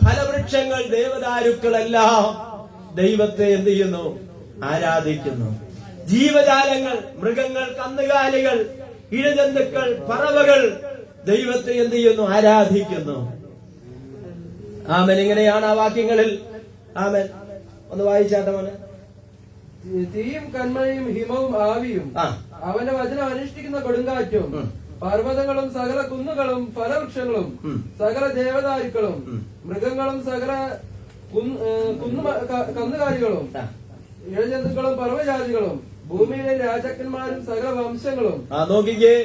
ഫലവൃക്ഷങ്ങൾ, ദേവദാരുക്കളെല്ലാം ദൈവത്തെ എന്ത് ചെയ്യുന്നു? ആരാധിക്കുന്നു. ജീവജാലങ്ങൾ, മൃഗങ്ങൾ, കന്നുകാലികൾ, ഇഴജന്തുക്കൾ, പറവകൾ ദൈവത്തെ എന്ത് ചെയ്യുന്നു? ആരാധിക്കുന്നു. ഇങ്ങനെയാണ് ആ വാക്യങ്ങളിൽ. ഒന്ന് വായിച്ചാട്ടെ മോനെ. തീയും കന്മഴയും ഹിമവും ആവിയും അവന്റെ വചനം അനുഷ്ഠിക്കുന്ന കൊടുങ്കാറ്റും പർവ്വതങ്ങളും സകല കുന്നുകളും ഫലവൃക്ഷങ്ങളും സകല ദേവദാരുക്കളും മൃഗങ്ങളും സകല കന്നുകാലികളും ഇഴജന്തുക്കളും പർവ്വജാതികളും ഭൂമിയിലെ രാജാക്കന്മാരും സകല വംശങ്ങളും. നോക്കിക്കേ.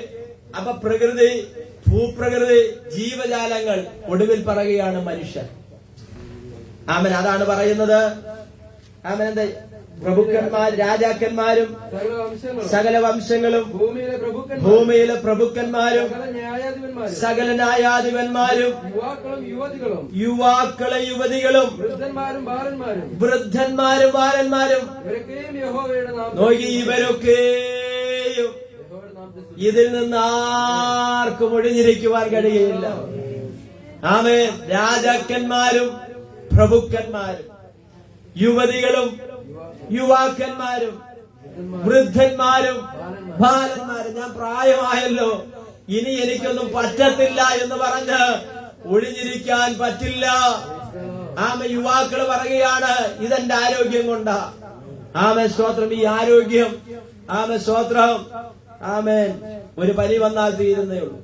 അപ്പൊ പ്രകൃതി, ഭൂപ്രകൃതി, ജീവജാലങ്ങൾ, ഒടുവിൽ പറയുകയാണ് മനുഷ്യൻ. അതാണ് പറയുന്നത്. എന്താ? പ്രഭുക്കന്മാർ, രാജാക്കന്മാരും സകല വംശങ്ങളും ഭൂമിയിലെ പ്രഭുക്കന്മാരും സകല ന്യായാധിപന്മാരും യുവാക്കളെ യുവതികളും വൃദ്ധന്മാരും ബാലന്മാരും നോക്കി ഇവരൊക്കെയും ഇതിൽ നിന്ന് ആർക്കും ഒഴിഞ്ഞിരിക്കുവാൻ കഴിയുകയില്ല. രാജാക്കന്മാരും പ്രഭുക്കന്മാരും യുവതികളും യുവാക്കന്മാരും വൃദ്ധന്മാരും ബാലന്മാരും. ഞാൻ പ്രായമായല്ലോ, ഇനി എനിക്കൊന്നും പറ്റത്തില്ല എന്ന് പറഞ്ഞ് ഒഴിഞ്ഞിരിക്കാൻ പറ്റില്ല. യുവാക്കൾ പറയുകയാണ്, ഇതെന്റെ ആരോഗ്യം കൊണ്ടാ. സ്തോത്രം. ഈ ആരോഗ്യം സ്തോത്രം. ഒരു പനി വന്നാൽ തീരുന്നേ ഉള്ളൂ.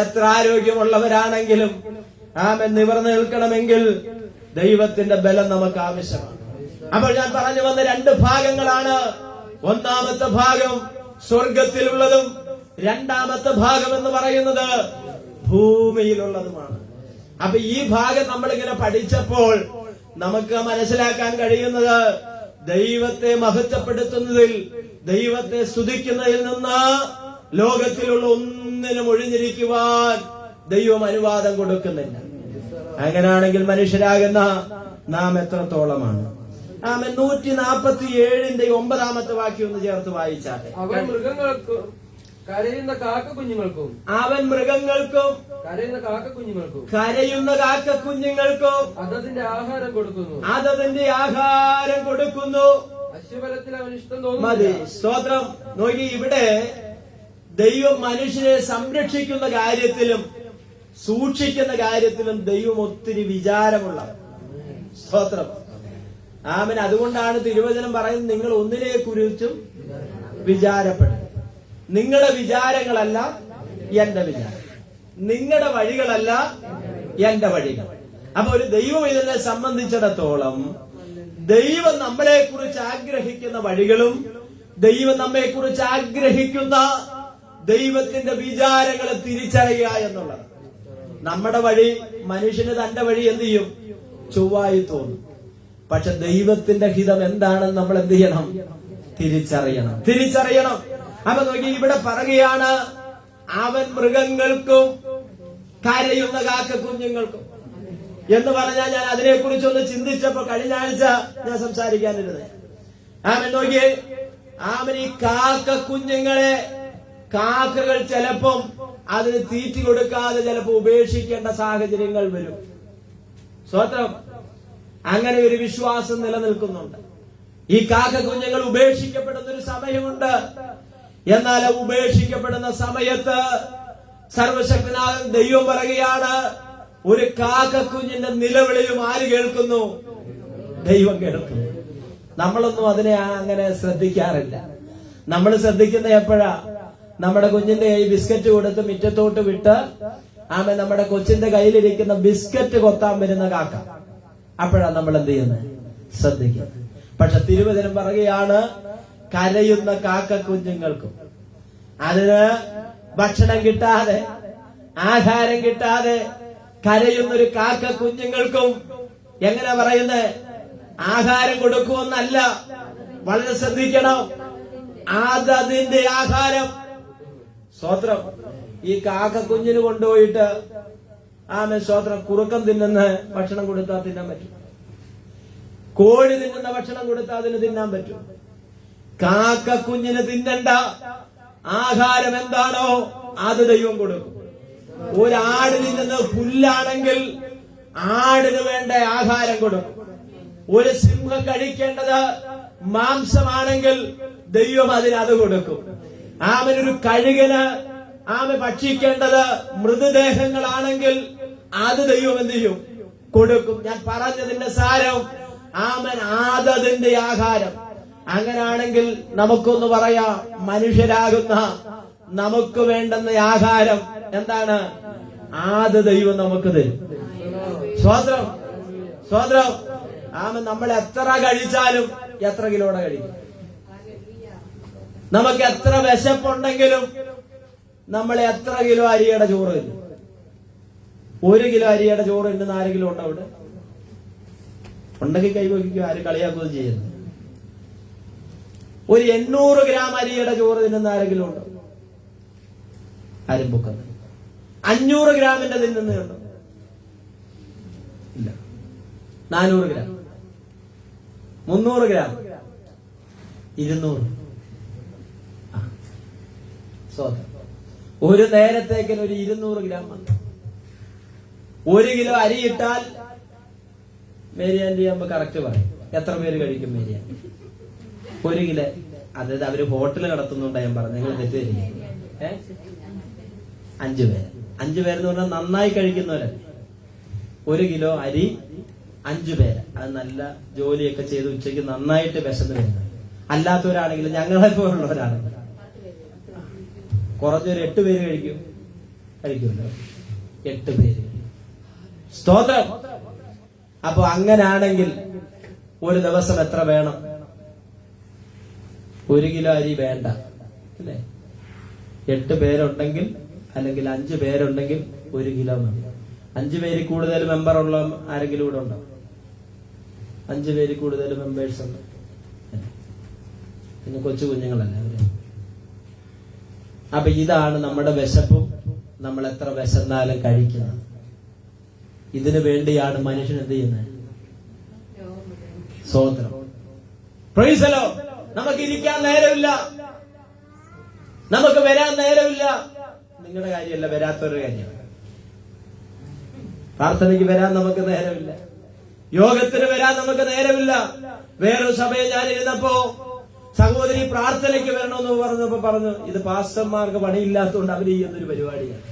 എത്ര ആരോഗ്യമുള്ളവരാണെങ്കിലും നിവർന്നു നിൽക്കണമെങ്കിൽ ദൈവത്തിന്റെ ബലം നമുക്ക് ആവശ്യമാണ്. അപ്പോൾ ഞാൻ പറഞ്ഞു വന്ന 2 ഭാഗങ്ങളാണ്. ഒന്നാമത്തെ ഭാഗം സ്വർഗത്തിലുള്ളതും രണ്ടാമത്തെ ഭാഗം എന്ന് പറയുന്നത് ഭൂമിയിലുള്ളതുമാണ്. അപ്പൊ ഈ ഭാഗം നമ്മളിങ്ങനെ പഠിച്ചപ്പോൾ നമുക്ക് മനസ്സിലാക്കാൻ കഴിയുന്നത്, ദൈവത്തെ മഹത്വപ്പെടുത്തുന്നതിൽ, ദൈവത്തെ സ്തുതിക്കുന്നതിൽ നിന്ന് ലോകത്തിലുള്ള ഒന്നിനും ഒഴിഞ്ഞിരിക്കുവാൻ ദൈവം അനുവാദം കൊടുക്കുന്നില്ല. അങ്ങനെയാണെങ്കിൽ മനുഷ്യരാകുന്ന നാം എത്രത്തോളമാണ്? 147ന്റെ 9ാമത്തെ വാക്യം ഒന്ന് ചേർത്ത് വായിച്ചാട്ടെ. അവൻ മൃഗങ്ങൾക്കും കരയുന്ന കാക്കക്കുഞ്ഞുങ്ങൾക്കും കരയുന്ന കാക്കക്കുഞ്ഞുങ്ങൾക്കും അതതിന്റെ ആഹാരം കൊടുക്കുന്നു. അശ്വബലത്തിൽ അവൻ ഇഷ്ടം തോന്നുന്നു. മതി. സ്തോത്രം. നോക്കി, ഇവിടെ ദൈവം മനുഷ്യനെ സംരക്ഷിക്കുന്ന കാര്യത്തിലും സൂക്ഷിക്കുന്ന കാര്യത്തിലും ദൈവം ഒത്തിരി വിചാരമുള്ള. സ്തോത്രം. അതുകൊണ്ടാണ് തിരുവചനം പറയുന്നത്, നിങ്ങൾ ഒന്നിനെ കുറിച്ചും വിചാരപ്പെടും. നിങ്ങളുടെ വിചാരങ്ങളല്ല എന്റെ വിചാരം, നിങ്ങളുടെ വഴികളല്ല എന്റെ വഴികൾ. അപ്പൊ ഒരു ദൈവം ഇതിനെ സംബന്ധിച്ചിടത്തോളം ദൈവം നമ്മളെ കുറിച്ച് ആഗ്രഹിക്കുന്ന വഴികളും ദൈവം നമ്മെ കുറിച്ച് ആഗ്രഹിക്കുന്ന ദൈവത്തിന്റെ വിചാരങ്ങളെ തിരിച്ചറിയുക എന്നുള്ളത്. നമ്മുടെ വഴി മനുഷ്യന് തന്റെ വഴി എന്ത് ചെയ്യും? ചൊവ്വായി തോന്നും. പക്ഷെ ദൈവത്തിന്റെ ഹിതം എന്താണെന്ന് നമ്മൾ എന്ത് ചെയ്യണം? തിരിച്ചറിയണം. അപ്പൊ നോക്കി, ഇവിടെ പറയുകയാണ്, അവൻ മൃഗങ്ങൾക്കും കരയുന്ന കാക്ക കുഞ്ഞുങ്ങൾക്കും എന്ന് പറഞ്ഞാൽ, ഞാൻ അതിനെക്കുറിച്ചൊന്ന് ചിന്തിച്ചപ്പോ കഴിഞ്ഞ ആഴ്ച ഞാൻ സംസാരിക്കാനിരുന്നത്, അവൻ നോക്കിയേ, അവൻ ഈ കാക്ക കുഞ്ഞുങ്ങളെ, കാക്കകൾ ചിലപ്പം അതിന് തീറ്റി കൊടുക്കാതെ ചിലപ്പോ ഉപേക്ഷിക്കേണ്ട സാഹചര്യങ്ങൾ വരും. സ്വത്രം അങ്ങനെ ഒരു വിശ്വാസം നിലനിൽക്കുന്നുണ്ട്. ഈ കാക്ക കുഞ്ഞുങ്ങൾ ഉപേക്ഷിക്കപ്പെടുന്ന ഒരു സമയമുണ്ട്. എന്നാൽ ഉപേക്ഷിക്കപ്പെടുന്ന സമയത്ത് സർവശക്തനായ ദൈവം പറയുകയാണ്, ഒരു കാക്ക കുഞ്ഞിന്റെ നിലവിളിയും ആര് കേൾക്കുന്നു? ദൈവം കേൾക്കുന്നു. നമ്മളൊന്നും അതിനെ അങ്ങനെ ശ്രദ്ധിക്കാറില്ല. നമ്മൾ ശ്രദ്ധിക്കുന്ന എപ്പോഴാ? നമ്മുടെ കുഞ്ഞിന്റെ കൈ ബിസ്ക്കറ്റ് കൊടുത്ത് മുറ്റത്തോട്ട് വിട്ട് നമ്മുടെ കൊച്ചിന്റെ കയ്യിലിരിക്കുന്ന ബിസ്ക്കറ്റ് കൊത്താൻ വരുന്ന കാക്ക, അപ്പോഴാണ് നമ്മൾ എന്ത് ചെയ്യുന്നത്? ശ്രദ്ധിക്കുന്നത്. പക്ഷെ തിരുവചനം പറയുകയാണ്, കരയുന്ന കാക്ക കുഞ്ഞുങ്ങൾക്കും, അതിന് ഭക്ഷണം കിട്ടാതെ, ആഹാരം കിട്ടാതെ കരയുന്നൊരു കാക്ക കുഞ്ഞുങ്ങൾക്കും എങ്ങനെ പറയുന്നത്? ആഹാരം കൊടുക്കുമെന്നല്ല, വളരെ ശ്രദ്ധിക്കണം. അതിന്റെ ആഹാരം, സ്വത്രം, ഈ കാക്ക കുഞ്ഞിന് കൊണ്ടുപോയിട്ട് സ്വത്രം കുറുക്കം തിന്നുന്ന ഭക്ഷണം കൊടുത്താൽ തിന്നാൻ പറ്റും. കോഴി തിന്നുന്ന ഭക്ഷണം കൊടുത്താൽ അതിന് തിന്നാൻ പറ്റും. കാക്ക കുഞ്ഞിന് തിന്നണ്ട ആഹാരം എന്താണോ അത് ദൈവം കൊടുക്കും. ഒരാട് തിന്നുന്നത് പുല്ലാണെങ്കിൽ ആടിന് വേണ്ട ആഹാരം കൊടുക്കും. ഒരു സിംഹം കഴിക്കേണ്ടത് മാംസമാണെങ്കിൽ ദൈവം അതിനത് കൊടുക്കും. അവനൊരു കഴുകന് ഭക്ഷിക്കേണ്ടത് മൃതദേഹങ്ങളാണെങ്കിൽ അത് ദൈവം എന്ത് ചെയ്യും? കൊടുക്കും. ഞാൻ പറഞ്ഞതിന്റെ സാരം, അതിന്റെ ആഹാരം. അങ്ങനാണെങ്കിൽ നമുക്കൊന്ന് പറയാം, മനുഷ്യരാകുന്ന നമുക്ക് വേണ്ടുന്ന ആഹാരം എന്താണ്? അത് ദൈവം നമുക്ക് തരും. സ്വതന്ത്രം. നമ്മൾ എത്ര കഴിച്ചാലും എത്ര കിലോടെ കഴിക്കും. നമുക്ക് എത്ര വിശപ്പുണ്ടെങ്കിലും നമ്മൾ എത്ര കിലോ അരിയുടെ ചോറ് തിന്നും? 1 കിലോ അരിയുടെ ചോറ് തിന്നുന്ന ആരെങ്കിലും ഉണ്ടോ അവിടെ? ഉണ്ടെങ്കിൽ കൈവയ്ക്കും, ആരും കളിയാക്കുകയും ചെയ്യുന്നു. ഒരു 800 ഗ്രാം അരിയുടെ ചോറ് തിന്നുന്ന ആരെങ്കിലും ഉണ്ടോ? ആരും പൊക്കുന്നത്. 500 ഗ്രാമിന്റെ തിന്നുന്നുണ്ടോ? ഇല്ല. 400 ഗ്രാം, 300 ഗ്രാം, 200. ഒരു നേരത്തേക്ക് ഒരു 200 ഗ്രാം വന്നു. 1 കിലോ അരി ഇട്ടാൽ മേരിയാൻറ്റി ആകുമ്പോ കറക്റ്റ് പറയും എത്ര പേര് കഴിക്കും മേരിയാൻ? 1 കിലോ. അതായത് അവര് ഹോട്ടൽ നടത്തുന്നുണ്ടാ ഞാൻ പറഞ്ഞു, നിങ്ങൾ തെറ്റിദ്ധരിക്കും. 5 പേര്. 5 പേരെന്ന് പറഞ്ഞാൽ നന്നായി കഴിക്കുന്നവരല്ലേ. 1 കിലോ അരി 5 പേര്. അത് നല്ല ജോലിയൊക്കെ ചെയ്ത് ഉച്ചയ്ക്ക് നന്നായിട്ട് വിശന്ന് വരുന്നത്. അല്ലാത്തവരാണെങ്കിൽ, ഞങ്ങളെ പോലുള്ളവരാണെങ്കിൽ കുറഞ്ഞൊരു 8 പേര് കഴിക്കുമല്ലോ. 8 പേര്. സ്തോത്രം. അപ്പൊ അങ്ങനാണെങ്കിൽ ഒരു ദിവസം എത്ര വേണം? 1 കിലോ അരി വേണ്ട അല്ലേ? 8 പേരുണ്ടെങ്കിൽ, അല്ലെങ്കിൽ 5 പേരുണ്ടെങ്കിൽ 1 കിലോ മതി. 5 പേര് കൂടുതൽ മെമ്പർ ഉള്ള ആരെങ്കിലും ഇവിടെ ഉണ്ടോ? 5 പേര് കൂടുതൽ മെമ്പേഴ്സ് ഉണ്ട്. പിന്നെ കൊച്ചു കുഞ്ഞുങ്ങളല്ല അവര്. അപ്പൊ ഇതാണ് നമ്മുടെ വിശപ്പും, നമ്മൾ എത്ര വിശന്നാലും കഴിക്കുന്നത്. ഇതിനു വേണ്ടിയാണ് മനുഷ്യൻ എന്ത് ചെയ്യുന്നത്? സ്തോത്രം. Price the Lord. നമുക്ക് ഇരിക്കാൻ നേരമില്ല, നമുക്ക് വരാൻ നേരമില്ല. നിങ്ങളുടെ കാര്യമല്ല, വരാത്തവരുടെ കാര്യമാണ്. പ്രാർത്ഥനയ്ക്ക് വരാൻ നമുക്ക് നേരമില്ല, യോഗത്തിന് വരാൻ നമുക്ക് നേരമില്ല. വേറൊരു സഭയിൽ ഞാൻ ഇരുന്നപ്പോ സഹോദരി പ്രാർത്ഥനയ്ക്ക് വരണമെന്ന് പറഞ്ഞപ്പോ പറഞ്ഞു, ഇത് പാസ്റ്റർമാർക്ക് പണിയില്ലാത്തതുകൊണ്ട് അവർ ചെയ്യുന്നൊരു പരിപാടിയാണ്.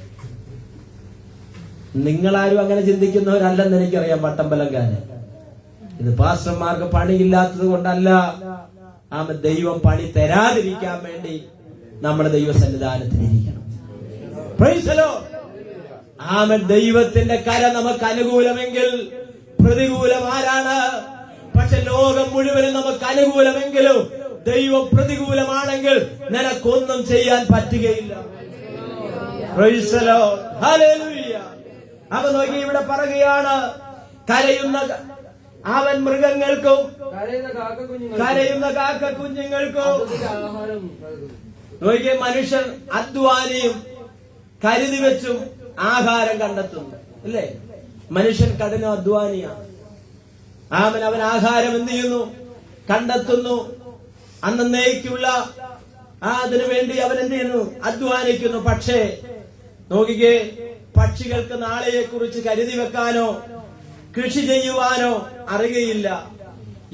നിങ്ങളാരും അങ്ങനെ ചിന്തിക്കുന്നവരല്ലെന്ന് എനിക്കറിയാം, പട്ടമ്പലംകാരൻ. ഇത് പാസ്റ്റർമാർക്ക് പണിയില്ലാത്തത് കൊണ്ടല്ല, ദൈവം പണി തരാതിരിക്കാൻ വേണ്ടി നമ്മുടെ ദൈവ സന്നിധാനത്തിലിരിക്കണം. Price the Lord. ദൈവത്തിന്റെ കര നമുക്ക് അനുകൂലമെങ്കിൽ പ്രതികൂലം ആരാണ്? പക്ഷെ ലോകം മുഴുവനും നമുക്ക് അനുകൂലമെങ്കിലും ദൈവം പ്രതികൂലമാണെങ്കിൽ നിനക്കൊന്നും ചെയ്യാൻ പറ്റുകയില്ല. Price the Lord. ഹല്ലേലൂയ. അപ്പൊ നോക്കി ഇവിടെ പറയുകയാണ്, കരയുന്ന അവൻ മൃഗങ്ങൾക്കും കരയുന്ന കാക്ക കുഞ്ഞുങ്ങൾക്കും. നോക്കിയ മനുഷ്യൻ അധ്വാനിയും കരുതി വെച്ചും ആഹാരം കണ്ടെത്തുന്നു, അല്ലേ? മനുഷ്യൻ കഠിന അധ്വാനിയാണ്. അവൻ ആഹാരം എന്ത് ചെയ്യുന്നു? കണ്ടെത്തുന്നു. അന്നേക്കുള്ള അതിനു വേണ്ടി അവൻ എന്ത് ചെയ്യുന്നു? അധ്വാനിക്കുന്നു. പക്ഷേ നോക്കിക്കേ, പക്ഷികൾക്ക് നാളെയെ കുറിച്ച് കരുതി വെക്കാനോ കൃഷി ചെയ്യുവാനോ അറിയുകയില്ല.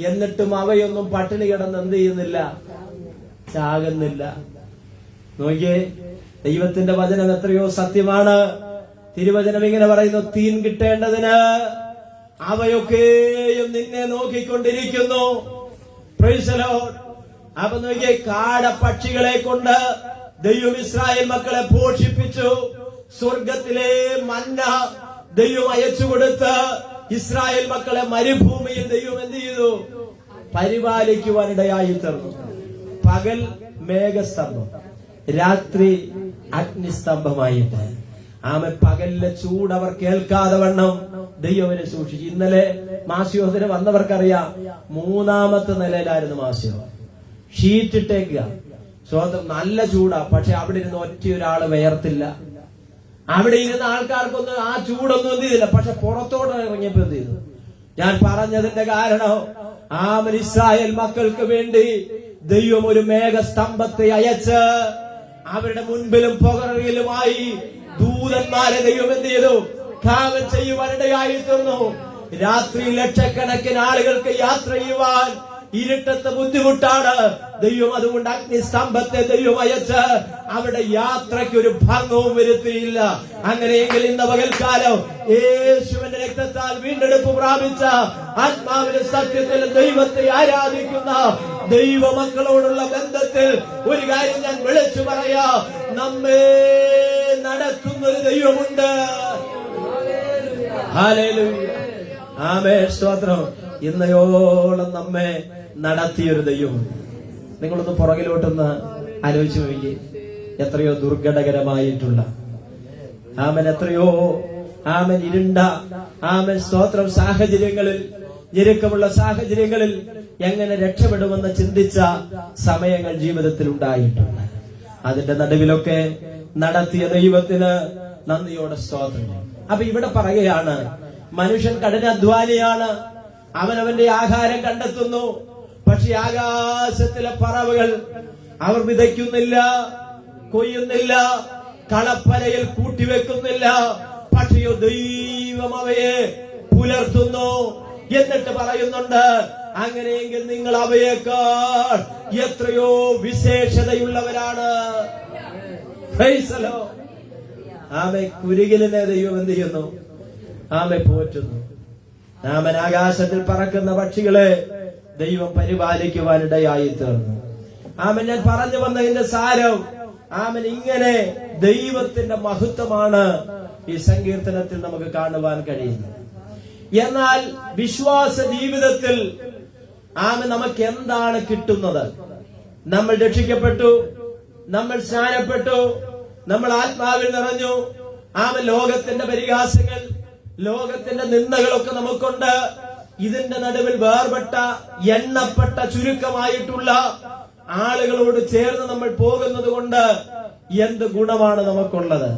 എന്നിട്ടും അവയൊന്നും പട്ടിണി കിടന്ന് എന്ത് ചെയ്യുന്നില്ല? ചാകുന്നില്ല. നോക്കിയേ, ദൈവത്തിന്റെ വചനം എത്രയോ സത്യമാണ്. തിരുവചനം ഇങ്ങനെ പറയുന്നു, തീൻ കിട്ടേണ്ടതിന് അവയൊക്കെയും നിന്നെ നോക്കിക്കൊണ്ടിരിക്കുന്നു. Price the Lord. അപ്പൊ നോക്കിയേ, കാടപ്പക്ഷികളെ കൊണ്ട് ദൈവം ഇസ്രായേൽ മക്കളെ പോഷിപ്പിച്ചു. സ്വർഗത്തിലെ മന്ന ദൈവം അയച്ചു കൊടുത്ത് ഇസ്രായേൽ മക്കളെ മരുഭൂമിയിൽ ദൈവം എന്ത് ചെയ്തു? പരിപാലിക്കുവാനിടയായി തീർന്നു. പകൽ മേഘസ്തംഭം, രാത്രി അഗ്നിസ്തംഭമായിട്ട് പകലിലെ ചൂട് അവർ കേൾക്കാതെ വണ്ണം ദൈവനെ സൂക്ഷിച്ചു. ഇന്നലെ മാസ്യോസിന് വന്നവർക്കറിയാം, 3ാമത്തെ നിലയിലായിരുന്നു മാസ്യോ. ഷീറ്റ് ഇട്ടേക്കുക, സ്വന്തം നല്ല ചൂടാ. പക്ഷെ അവിടെ ഇരുന്ന് ഒറ്റയൊരാള് വിയർത്തില്ല. അവിടെ ഇരുന്ന ആൾക്കാർക്കൊന്നും ആ ചൂടൊന്നും എന്ത് ചെയ്തില്ല. പക്ഷെ പുറത്തോട്ട് ഇറങ്ങിയപ്പോ എന്ത് ചെയ്തു? ഞാൻ പറഞ്ഞതിന്റെ കാരണം, ഇസ്രായേൽ മക്കൾക്ക് വേണ്ടി ദൈവം ഒരു മേഘസ്തംഭത്തെ അയച്ച് അവരുടെ മുൻപിലും പുറകിലുമായി ദൂതന്മാരെ ദൈവം എന്ത് ചെയ്തു? കാവൽ ചെയ്യുവാനിടയായി തീർന്നു. രാത്രി ലക്ഷക്കണക്കിന് ആളുകൾക്ക് യാത്ര ചെയ്യുവാൻ ഇരുട്ടത്തെ ബുദ്ധിമുട്ടാണ്. ദൈവം അതുകൊണ്ട് അഗ്നിസ്തംഭത്തെ ദൈവം അയച്ച് അവിടെ യാത്രയ്ക്ക് ഒരു ഭംഗവും വരുത്തിയില്ല. അങ്ങനെയെങ്കിൽ ഇന്ന് പകൽക്കാലം യേശുവിന്റെ രക്തത്താൽ വീണ്ടെടുപ്പ് പ്രാപിച്ച ആത്മാവിന്റെ സത്യത്തിൽ ദൈവത്തെ ആരാധിക്കുന്ന ദൈവമക്കളോടുള്ള ബന്ധത്തിൽ ഒരു കാര്യം ഞാൻ വിളിച്ചു പറയാ, നമ്മെ നടത്തുന്നൊരു ദൈവമുണ്ട്. ഹല്ലേലൂയ, ആമേൻ, സ്തോത്രം. ഇന്നയോളം നമ്മെ നടത്തിയൊരു ദൈവമുണ്ട്. നിങ്ങളൊന്ന് പുറകിലോട്ടൊന്ന് ആലോചിച്ചു നോക്കി. എത്രയോ ദുർഘടകരമായിട്ടുള്ള എത്രയോ ഇരുണ്ട സ്തോത്രം സാഹചര്യങ്ങളിൽ, ഞെരുക്കമുള്ള സാഹചര്യങ്ങളിൽ എങ്ങനെ രക്ഷപ്പെടുമെന്ന് ചിന്തിച്ച സമയങ്ങൾ ജീവിതത്തിൽ ഉണ്ടായിട്ടുണ്ട്. അതിന്റെ നടുവിലൊക്കെ നടത്തിയ ദൈവത്തിന് നന്ദിയോടെ സ്തോത്രം. അപ്പൊ ഇവിടെ പറയുകയാണ്, മനുഷ്യൻ കഠിനാധ്വാനിയാണ്, അവനവന്റെ ആഹാരം കണ്ടെത്തുന്നു. പക്ഷെ ആകാശത്തിലെ പറവകൾ അവർ വിതയ്ക്കുന്നില്ല, കൊയ്യുന്നില്ല, കളപ്പരയിൽ കൂട്ടിവെക്കുന്നില്ല. പക്ഷെയോ ദൈവം അവയെ പുലർത്തുന്നു. എന്നിട്ട് പറയുന്നുണ്ട്, അങ്ങനെയെങ്കിൽ നിങ്ങൾ അവയേക്കാൾ എത്രയോ വിശേഷതയുള്ളവരാണ്. കുരുകിലിനെ ദൈവം എന്ത് ചെയ്യുന്നു? പോറ്റുന്നു. ആകാശത്തിൽ പറക്കുന്ന പക്ഷികളെ ദൈവം പരിപാലിക്കുവാനിടയായി തീർന്നു. ഞാൻ പറഞ്ഞു വന്നതിന്റെ സാരം, ഇങ്ങനെ ദൈവത്തിന്റെ മഹത്വമാണ് ഈ സങ്കീർത്തനത്തിൽ നമുക്ക് കാണുവാൻ കഴിയുന്നത്. എന്നാൽ വിശ്വാസ ജീവിതത്തിൽ നമുക്ക് എന്താണ് കിട്ടുന്നത്? നമ്മൾ രക്ഷിക്കപ്പെട്ടു, നമ്മൾ സ്നാനപ്പെട്ടു, നമ്മൾ ആത്മാവിൽ നിറഞ്ഞു. ലോകത്തിന്റെ പരിഹാസങ്ങൾ, ലോകത്തിന്റെ നിന്ദകളൊക്കെ നമുക്കുണ്ട്. ഇതിന്റെ നടുവിൽ വേർപെട്ട എണ്ണപ്പെട്ട ചുരുക്കമായിട്ടുള്ള ആളുകളോട് ചേർന്ന് നമ്മൾ പോകുന്നത് കൊണ്ട് എന്ത് ഗുണമാണ് നമുക്കുള്ളത്?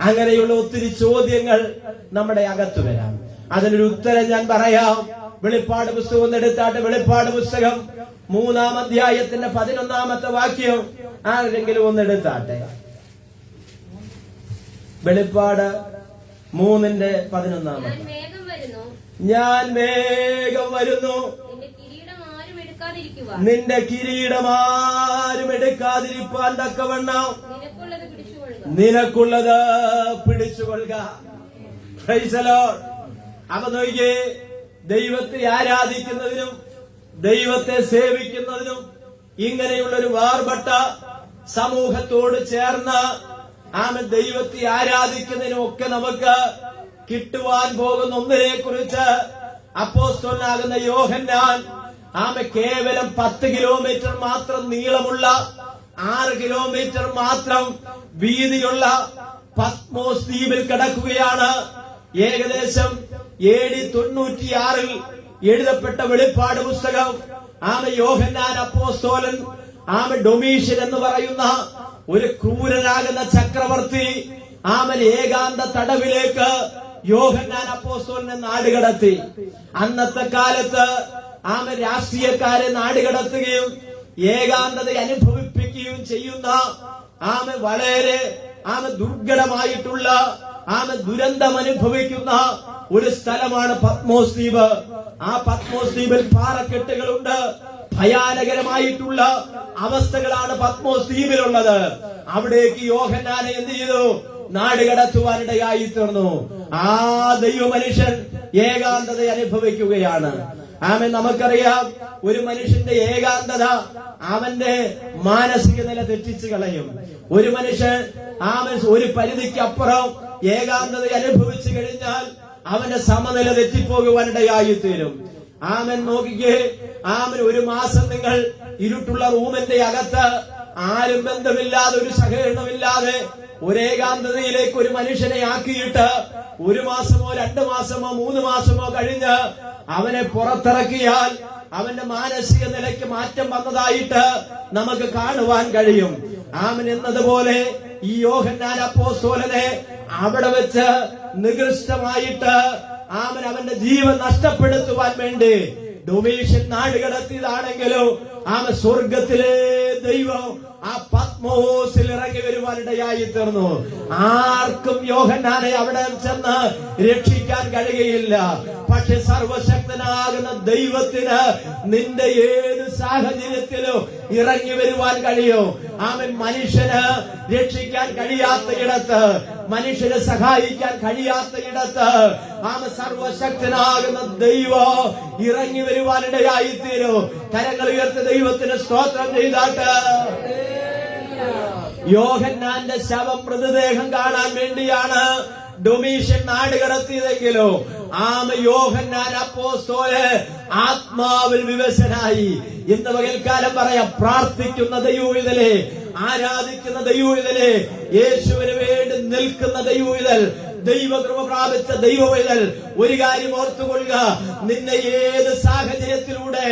അങ്ങനെയുള്ള ഒത്തിരി ചോദ്യങ്ങൾ നമ്മുടെ അകത്ത് വരാം. അതിനൊരു ഉത്തരം ഞാൻ പറയാം. വെളിപ്പാട് പുസ്തകം ഒന്ന് എടുത്താട്ടെ. വെളിപ്പാട് പുസ്തകം 3-ാം അധ്യായത്തിന്റെ 11-ാമത്തെ വാക്യം ആരെങ്കിലും ഒന്ന് എടുത്താട്ടെ. വെളിപ്പാട് 3:11. ഞാൻ വേഗം വരുന്നു, നിന്റെ കിരീടം ആരും എടുക്കാതിരിപ്പാൻ തക്കവണ്ണം നിനക്കുള്ളത് പിടിച്ചുകൊള്ളുക. Praise the Lord. അപ്പൊ നോക്കിയേ, ദൈവത്തെ ആരാധിക്കുന്നതിനും ദൈവത്തെ സേവിക്കുന്നതിനും ഇങ്ങനെയുള്ളൊരു വേർപെട്ട സമൂഹത്തോട് ചേർന്ന് ദൈവത്തെ ആരാധിക്കുന്നതിനും ഒക്കെ നമുക്ക് കിട്ടുവാൻ പോകുന്ന ഒന്നിനെ കുറിച്ച് അപ്പോസ്തലനാകുന്ന യോഹന്നാൻ കേവലം 10 കിലോമീറ്റർ മാത്രം നീളമുള്ള, 6 കിലോമീറ്റർ മാത്രം വീതിയുള്ള പത്മോസ് ദ്വീപിൽ കിടക്കുകയാണ്. ഏകദേശം AD 96 എഴുതപ്പെട്ട വെളിപ്പാട് പുസ്തകം. യോഹന്നാൻ അപ്പോസ്തലൻ ഡൊമീഷ്യൻ എന്ന് പറയുന്ന ഒരു ക്രൂരനാകുന്ന ചക്രവർത്തി ഏകാന്ത തടവിലേക്ക് യോഹന്നാൻ അപ്പോസ്തലനെ നാടുകടത്തി. അന്നത്തെ കാലത്ത് രാഷ്ട്രീയക്കാരെ നാടുകടത്തുകയും ഏകാന്തത അനുഭവിപ്പിക്കുകയും ചെയ്യുന്ന വളരെ ദുർഘടമായിട്ടുള്ള ദുരന്തം അനുഭവിക്കുന്ന ഒരു സ്ഥലമാണ് പത്മോസ് ദ്വീപ്. ആ പത്മോസ് ദ്വീപിൽ പാറക്കെട്ടുകളുണ്ട്. ഭയാനകരമായിട്ടുള്ള അവസ്ഥകളാണ് പത്മോസ് ദ്വീപിലുള്ളത്. അവിടേക്ക് യോഹന്നാനെ എന്ത് ചെയ്തു? നാടുകടത്തുവാനിടയായി തീർന്നു. ആ ദൈവ മനുഷ്യൻ ഏകാന്തത അനുഭവിക്കുകയാണ്. നമുക്കറിയാം, ഒരു മനുഷ്യന്റെ ഏകാന്തത അവന്റെ മാനസിക നില തെറ്റിച്ചു കളയും. ഒരു മനുഷ്യൻ ഒരു പരിധിക്കപ്പുറം ഏകാന്തത അനുഭവിച്ചു കഴിഞ്ഞാൽ അവന്റെ സമനില തെറ്റിപ്പോകുവാനിടയായി തീരും. നോക്കിക്കേ, ഒരു മാസം നിങ്ങൾ ഇരുട്ടുള്ള റൂമിന്റെ അകത്ത് ആരും ബന്ധമില്ലാതെ ഒരു സഹകരണമില്ലാതെ ഒരേകാന്തതയിലേക്ക് ഒരു മനുഷ്യനെ ആക്കിയിട്ട് 1 മാസമോ 2 മാസമോ 3 മാസമോ കഴിഞ്ഞ് അവനെ പുറത്തിറക്കിയാൽ അവന്റെ മാനസിക നിലയ്ക്ക് മാറ്റം വന്നതായിട്ട് നമുക്ക് കാണുവാൻ കഴിയും. എന്നതുപോലെ ഈ യോഹന്നാൻ അപ്പോസ്തലനെ അവിടെ വെച്ച് നികൃഷ്ടമായിട്ട് അവന്റെ ജീവൻ നഷ്ടപ്പെടുത്തുവാൻ വേണ്ടി ഡൊമീഷ്യൻ നാടുകടത്തിയതാണെങ്കിലും സ്വർഗത്തിലെ ദൈവം ആ പത്മോസിൽ ഇറങ്ങി വരുവാനിടയായി തീർന്നു. ആർക്കും യോഹന്നാനെ അവിടെ ചെന്ന് രക്ഷിക്കാൻ കഴിയുകയില്ല. പക്ഷെ സർവശക്തനാകുന്ന ദൈവത്തിന് നിന്റെ ഏത് സാഹചര്യത്തിലും ഇറങ്ങി വരുവാൻ കഴിയും. മനുഷ്യന് രക്ഷിക്കാൻ കഴിയാത്ത ഇടത്ത്, മനുഷ്യനെ സഹായിക്കാൻ കഴിയാത്ത ഇടത്ത് സർവശക്തനാകുന്ന ദൈവം ഇറങ്ങി വരുവാനിടയായി തീരും. കരങ്ങൾ ഉയർത്തി ദൈവത്തിന് സ്തോത്രം ചെയ്താട്ട്. യോഹന്നാന്റെ ശവം മൃതദേഹം കാണാൻ വേണ്ടിയാണ് ഡൊമീഷ്യൻ നാടുകടത്തിയതെങ്കിലോ യോഹന്നാൻ അപ്പോസ്തലൻ ആത്മാവിൽ വിവശനായി. ഇന്ന് പകൽക്കാലം പറയാം, പ്രാർത്ഥിക്കുന്ന ദൈവവിതലേ, ആരാധിക്കുന്ന ദൈവവിതലേ, യേശുവിന് വേണ്ടി നിൽക്കുന്ന ദൈവവിതൽ, ദൈവകൃപ പ്രാപിച്ച ദൈവവിതൽ, ഒരു കാര്യം ഓർത്തുകൊള്ളുക, നിന്നെ ഏത് സാഹചര്യത്തിലൂടെ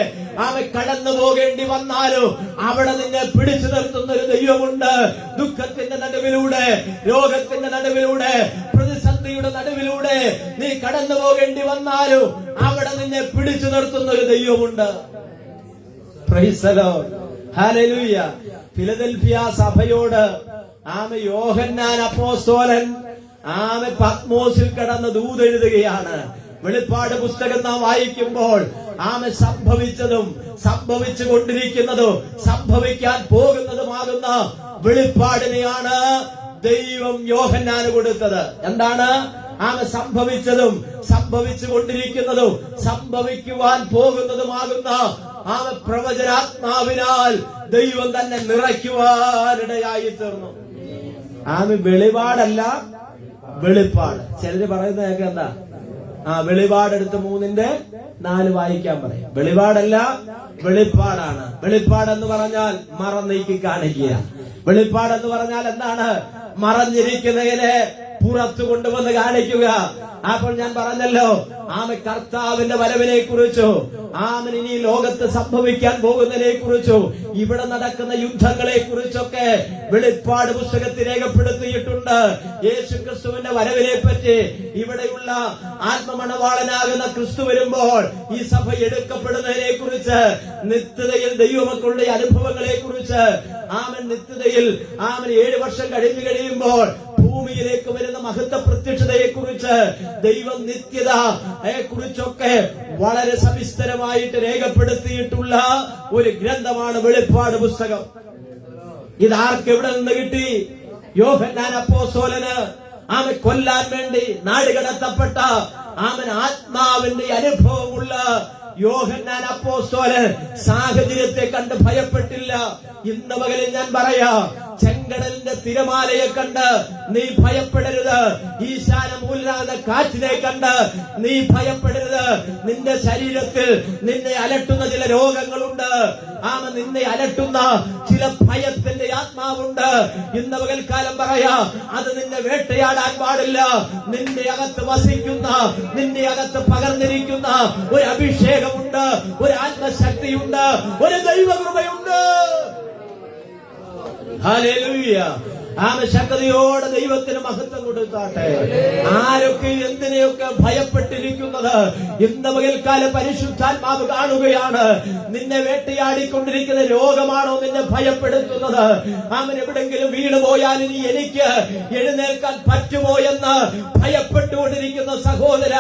കടന്നു പോകേണ്ടി വന്നാലും അവിടെ നിന്നെ പിടിച്ചു നിർത്തുന്ന ഒരു ദൈവമുണ്ട്. ദുഃഖത്തിന്റെ നടുവിലൂടെ, രോഗത്തിന്റെ നടുവിലൂടെ, പ്രതിസന്ധിയുടെ നടുവിലൂടെ നീ കടന്നു പോകേണ്ടി വന്നാലും അവിടെ നിന്നെ പിടിച്ചു നിർത്തുന്ന ഒരു ദൈവമുണ്ട്. Price the Lord, hallelujah. Philadelphia സഭയോട് യോഹന്നാൻ അപ്പോസ്തലൻ പത്മോസിൽ കടന്ന് ദൂതെഴുതുകയാണ്. വെളിപ്പാട് പുസ്തകം നാം വായിക്കുമ്പോൾ സംഭവിച്ചതും സംഭവിച്ചു കൊണ്ടിരിക്കുന്നതും സംഭവിക്കാൻ പോകുന്നതുമാകുന്ന വെളിപ്പാടിനെയാണ് ദൈവം യോഹന്നാന് കൊടുത്തത്. എന്താണ്? സംഭവിച്ചതും സംഭവിച്ചു കൊണ്ടിരിക്കുന്നതും സംഭവിക്കുവാൻ പോകുന്നതുമാകുന്ന പ്രവചനാത്മാവിനാൽ ദൈവം തന്നെ നിറയ്ക്കുവാനിടയായി തീർന്നു. വെളിപാടല്ല, വെളിപ്പാട്. ചിലര് പറയുന്നത് എന്താ? വെളിപാടെടുത്ത് 3:4 വായിക്കാൻ പറയും. വെളിപാടല്ല, വെളിപ്പാടാണ്. വെളിപ്പാടെന്ന് പറഞ്ഞാൽ മറന്നീക്കി കാണിക്കുക. വെളിപ്പാടെന്ന് പറഞ്ഞാൽ എന്താണ്? മറഞ്ഞിരിക്കുന്നതിനെ പുറത്തു കൊണ്ടുവന്ന് കാണിക്കുക. അപ്പോൾ ഞാൻ പറഞ്ഞല്ലോ, കർത്താവിന്റെ വരവിനെ കുറിച്ചോ, ഇനി ലോകത്ത് സംഭവിക്കാൻ പോകുന്നതിനെ കുറിച്ചോ, ഇവിടെ നടക്കുന്ന യുദ്ധങ്ങളെ കുറിച്ചൊക്കെ വെളിപ്പാട് പുസ്തകത്തിൽ രേഖപ്പെടുത്തിയിട്ടുണ്ട്. യേശുക്രിസ്തുവിന്റെ വരവിനെ പറ്റി, ഇവിടെയുള്ള ആത്മമണവാളനാകുന്ന ക്രിസ്തു വരുമ്പോൾ ഈ സഭ എടുക്കപ്പെടുന്നതിനെ കുറിച്ച്, നിത്യതയിൽ ദൈവമക്കളുടെ അനുഭവങ്ങളെ കുറിച്ച്, നിത്യതയിൽ 7 വർഷം കഴിഞ്ഞു കഴിയുമ്പോൾ ഭൂമിയിലേക്ക് വരുന്ന മഹത്വ പ്രത്യക്ഷതയെ കുറിച്ച്, ദൈവം നിത്യതയെ കുറിച്ചൊക്കെ വളരെ സവിസ്തരമായിട്ട് രേഖപ്പെടുത്തിയിട്ടുള്ള ഒരു ഗ്രന്ഥമാണ് വെളിപ്പാട് പുസ്തകം. ഇതാർക്ക് എവിടെ നിന്ന് കിട്ടി? യോഹന്നാൻ അപ്പോസ്തലന് കൊല്ലാൻ വേണ്ടി നാടുകടത്തപ്പെട്ട ആത്മാവിന്റെ അനുഭവമുള്ള യോഹന്നാൻ അപ്പോസ്തലൻ സാഹചര്യത്തെ കണ്ട് ഭയപ്പെട്ടില്ല. ഇന്ന് പകലിൽ ഞാൻ പറയാം, ചെങ്കടലിന്റെ തിരമാലയെ കണ്ട് നീ ഭയപ്പെടരുത്. ഈശാന മൂലനാകുന്ന കാറ്റിനെ കണ്ട് നീ ഭയപ്പെടരുത്. നിന്റെ ശരീരത്തിൽ നിന്നെ അലട്ടുന്ന ചില രോഗങ്ങളുണ്ട്. നിന്നെ അലട്ടുന്ന ചില ഭയത്തിന്റെ ആത്മാവുണ്ട്. ഇന്ന് പകൽക്കാലം പറയാ, അത് നിന്നെ വേട്ടയാടാൻ പാടില്ല. നിന്റെ അകത്ത് വസിക്കുന്ന, നിന്റെ അകത്ത് പകർന്നിരിക്കുന്ന ഒരു അഭിഷേകമുണ്ട്, ഒരു ആത്മശക്തിയുണ്ട്, ഒരു ദൈവകൃപയുണ്ട്. ഹല്ലേലൂയ. ശക്തിയോടെ ദൈവത്തിന് മഹത്വം കൊടുത്താട്ടെ. ആരൊക്കെ എന്തിനെയൊക്കെ ഭയപ്പെട്ടിരിക്കുന്നത് ഇന്ന് പകൽക്കാലം പരിശുദ്ധാത്മാവ് കാണുകയാണ്. നിന്നെ വേട്ടയാടിക്കൊണ്ടിരിക്കുന്ന രോഗമാണോ നിന്നെ ഭയപ്പെടുത്തുന്നത്? എവിടെങ്കിലും വീണ് പോയാൽ ഇനി എനിക്ക് എഴുന്നേൽക്കാൻ പറ്റുമോ എന്ന് ഭയപ്പെട്ടുകൊണ്ടിരിക്കുന്ന സഹോദര,